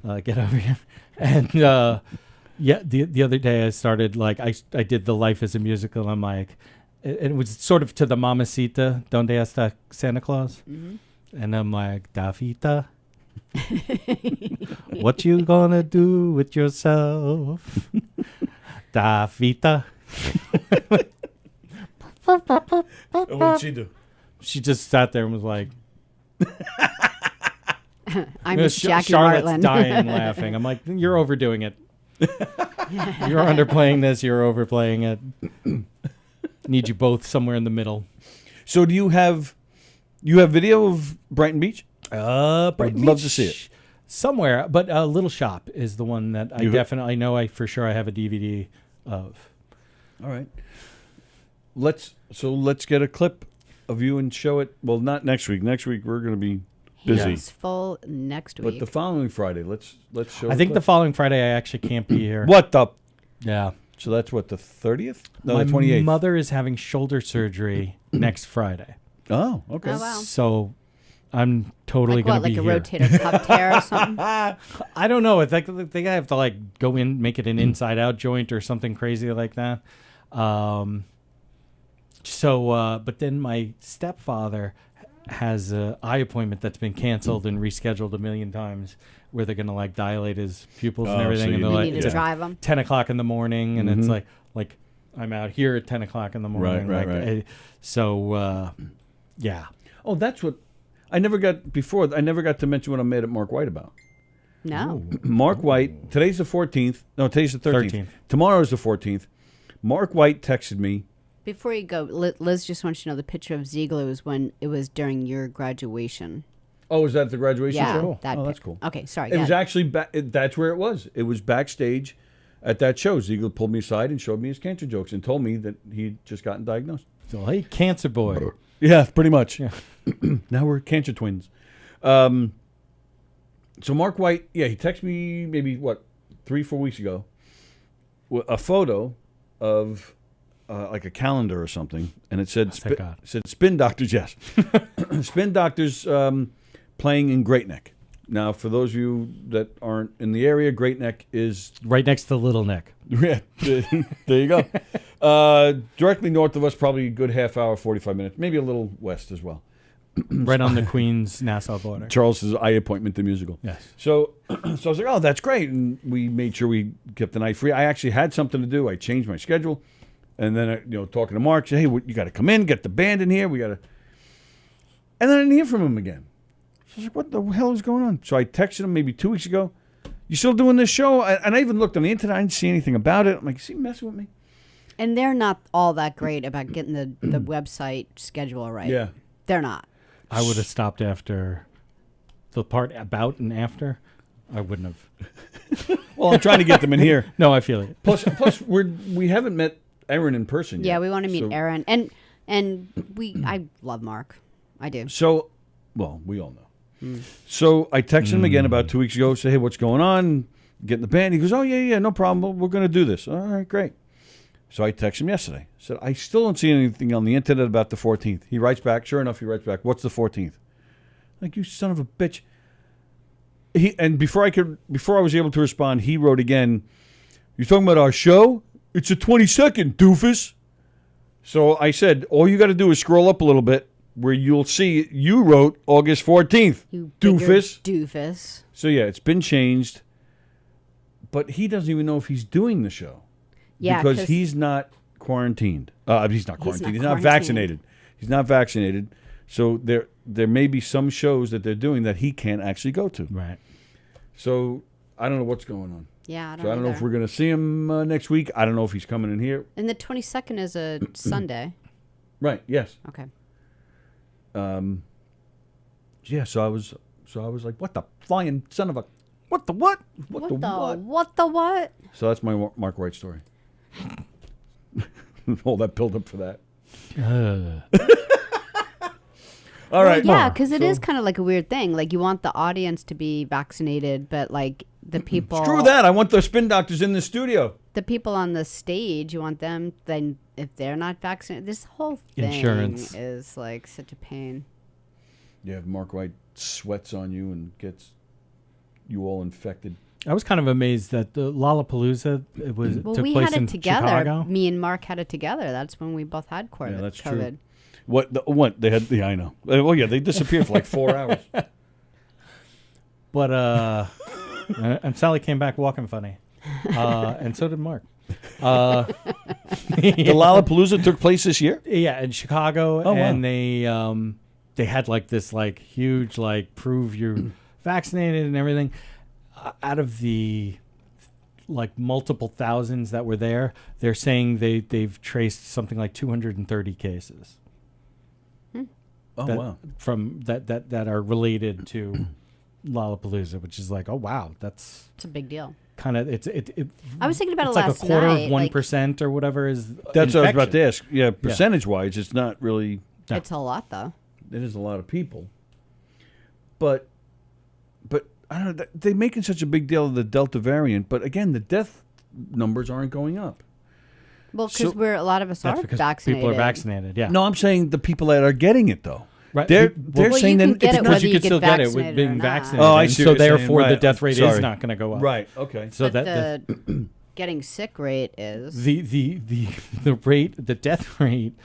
Get over here. And the other day I started, like, I did the Life as a Musical. I'm like, it was sort of to the Mamacita, Donde está Santa Claus? Mm-hmm. And I'm like, Dafita, what you gonna do with yourself? Dafita. What did she do? She just sat there and was like, I'm Miss Jackie Charlotte's Martland. dying laughing. I'm like, you're overdoing it. You're underplaying this. You're overplaying it. Need you both somewhere in the middle. So do you have video of Brighton Beach? Brighton I'd Beach, love to see it. Somewhere, but Little Shop is the one that I definitely know. I for sure I have a DVD of. All right. Let's get a clip of you and show it. Well, not next week. Next week we're going to be busy. It's full next week. But the following Friday, let's show. I think the following Friday I actually can't be here. What the? Yeah. So that's what, the 30th? No, My the 28th. mother is having shoulder surgery next Friday. Oh, okay. Oh, wow. So I'm totally like going what, to be like here. a rotator cuff tear or something? I don't know. It's like they have to like go in, make it an inside out joint or something crazy like that. But then my stepfather has an eye appointment that's been canceled and rescheduled a million times, where they're gonna like dilate his pupils and everything, so and they're you like need to drive him. 10 o'clock in the morning, and it's like I'm out here at 10 o'clock in the morning. Right. Yeah. Oh, that's what I never got before. I never got to mention what I'm mad at Mark White about. No. Mark White, today's the 14th. No, today's the 13th. 13th. Tomorrow's the 14th. Mark White texted me. Before you go, Liz just wants you to know the picture of Ziegler was when it was during your graduation. Oh, was that the graduation Yeah, show? that That's cool. Okay, sorry. It was actually, that's where it was. It was backstage at that show. Ziegler pulled me aside and showed me his cancer jokes and told me that he'd just gotten diagnosed. So, hey, cancer boy. Yeah, pretty much. Yeah. Now we're cancer twins. So Mark White, he texted me maybe 3-4 weeks ago, a photo of like a calendar or something, and it said said Spin Doctors. Yes, Spin Doctors playing in Great Neck. Now, for those of you that aren't in the area, Great Neck is right next to Little Neck. Yeah, there you go. Directly north of us, probably a good half hour, 45 minutes, maybe a little west as well. Right on the Queens-Nassau border. Charles's Eye Appointment, the musical. Yes. So I was like, oh, that's great. And we made sure we kept the night free. I actually had something to do. I changed my schedule. And then, talking to Mark, said, hey, you got to come in, get the band in here. We got to. And then I didn't hear from him again. So I was like, what the hell is going on? So I texted him maybe 2 weeks ago. You still doing this show? And I even looked on the internet. I didn't see anything about it. I'm like, is he messing with me? And they're not all that great about getting the website schedule right. Yeah. They're not. I would have stopped after the part about and after. I wouldn't have. Well, I'm trying to get them in here. No, I feel it. Plus we haven't met Aaron in person yet. Yeah, we want to meet Aaron. And I love Mark. I do. So, well, we all know. So I texted him again about 2 weeks ago, say, hey, what's going on? Getting the band. He goes, oh, yeah, no problem. We're going to do this. All right, great. So I texted him yesterday. I said, I still don't see anything on the internet about the 14th. He writes back. Sure enough, he writes back, what's the 14th? Like, you son of a bitch. And before I was able to respond, he wrote again, you're talking about our show? It's the 22nd, doofus. So I said, all you got to do is scroll up a little bit where you'll see you wrote August 14th, you doofus. Doofus. So, yeah, it's been changed. But he doesn't even know if he's doing the show. Yeah, because he's not quarantined. He's not quarantined. He's not vaccinated. He's not vaccinated. So there may be some shows that they're doing that he can't actually go to. Right. So I don't know what's going on. Yeah, I don't So I don't know if we're going to see him next week. I don't know if he's coming in here. And the 22nd is a Sunday. Right. Yes. Okay. Yeah. So I was like, what the flying son of a, what the what? What the what? So that's my Mark White story. All that build up for that. All right. Yeah, because it is kind of like a weird thing. Like, you want the audience to be vaccinated, but like the people. Screw that. I want the Spin Doctors in the studio. The people on the stage, you want them, then if they're not vaccinated, this whole thing Insurance is like such a pain. Yeah, Mark White sweats on you and gets you all infected. I was kind of amazed that the Lollapalooza took place in we had it together. Chicago. Me and Mark had it together. That's when we both had COVID. Yeah, that's COVID. true. What they had? Yeah, I know. Well, yeah, they disappeared for like 4 hours. But and Sallie came back walking funny, and so did Mark. The Lollapalooza took place this year. Yeah, in Chicago, and they had like this like huge like prove you're vaccinated and everything. Out of the like multiple thousands that were there, they're saying they've traced something like 230 cases. Oh, wow! From that are related to Lollapalooza, which is like, oh wow, it's a big deal. Kind of, I was thinking about it last night. It's like a quarter of 1% or whatever is. That's what I was about to ask. Yeah, percentage wise, it's not really. No. It's a lot though. It is a lot of people, but I don't know. They're making such a big deal of the Delta variant, but again, the death numbers aren't going up. Well, because a lot of us are vaccinated. People are vaccinated. Yeah. No, I'm saying the people that are getting it though. Right. They're you saying can get it whether you you can get still get it with vaccinated being or not. vaccinated. Oh, I see. So therefore, the death rate is not going to go up. Right. Okay. So but the getting sick rate is the rate, the death rate.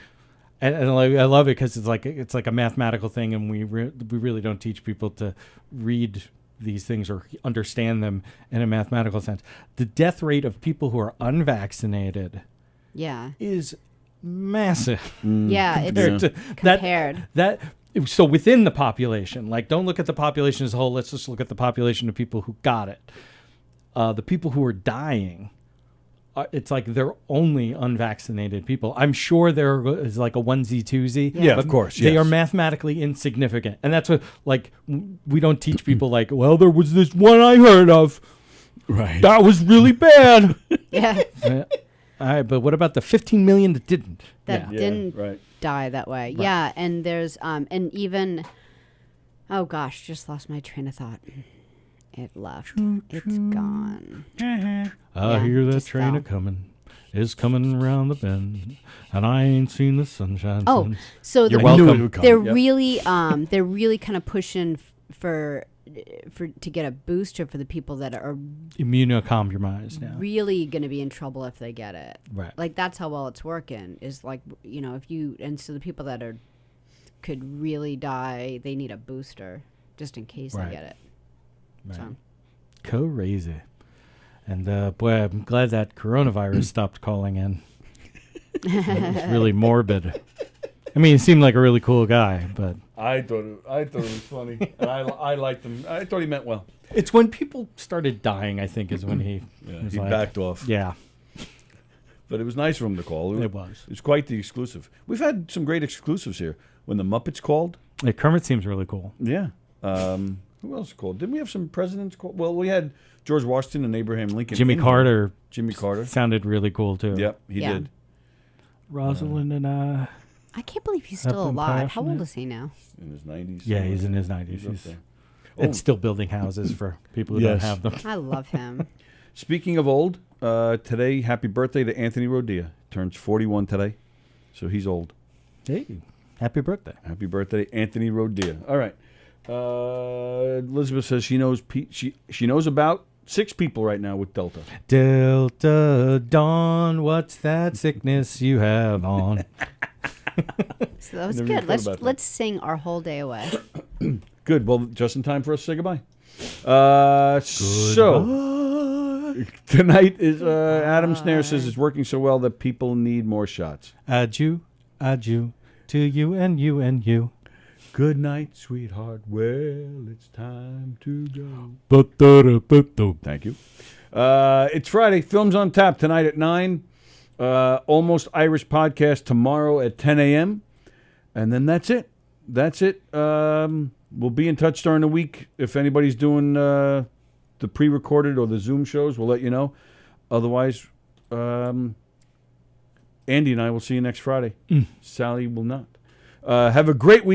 And I love it because it's like a mathematical thing, and we really don't teach people to read these things or understand them in a mathematical sense. The death rate of people who are unvaccinated, is massive. Yeah, it's compared. So within the population, like don't look at the population as a whole. Let's just look at the population of people who got it. The people who are dying. It's like they're only unvaccinated people. I'm sure there is like a onesie twosie. Yeah, of course. They are mathematically insignificant. And that's what, like, we don't teach people like, well, there was this one I heard of. Right. That was really bad. Yeah. All right, but what about the 15 million that didn't? Didn't. Right. die that way. Right. Yeah, and there's and even oh gosh, just lost my train of thought. It left. It's gone. I hear that train a coming. Is coming around the bend, and I ain't seen the sunshine. Oh, since. so You're welcome. they're really kind of pushing for to get a booster for the people that are immunocompromised now. really going to be in trouble if they get it. Right. Like that's how well it's working. Is like if you so the people that could really die, they need a booster just in case they get it. Right. So. Crazy. And boy, I'm glad that coronavirus stopped calling in. It was really morbid. I mean, he seemed like a really cool guy, but I thought it was funny, and I liked him. I thought he meant well. It's when people started dying, I think, is when he was he like, backed off. Yeah. But it was nice for him to call. It was. It was quite the exclusive. We've had some great exclusives here. When the Muppets called. Yeah, Kermit seems really cool. Yeah. Who else called? Didn't we have some presidents call? Well, we had George Washington and Abraham Lincoln. Jimmy Carter. Jimmy Carter. Sounded really cool, too. Yep, he did. Rosalind and I can't believe he's still alive. How old is he now? In his 90s. Yeah, he's in his 90s. He's up He's there. and still building houses for people who don't have them. I love him. Speaking of old, today, happy birthday to Anthony Rodia. Turns 41 today, so he's old. Hey, happy birthday. Happy birthday, Anthony Rodia. All right. Elizabeth says she knows she knows about 6 people right now with Delta. Delta Dawn, what's that sickness you have on? So that was Never good. thought about Let's sing our whole day away. Good. Well, just in time for us to say goodbye. So tonight is Adam Snare says it's working so well that people need more shots. Adieu to you and you and you. Good night, sweetheart. Well, it's time to go. Thank you. It's Friday. Films on Tap tonight at 9. Almost Irish podcast tomorrow at 10 a.m. And then that's it. We'll be in touch during the week. If anybody's doing the pre-recorded or the Zoom shows, we'll let you know. Otherwise, Andy and I will see you next Friday. Sallie will not. Have a great week.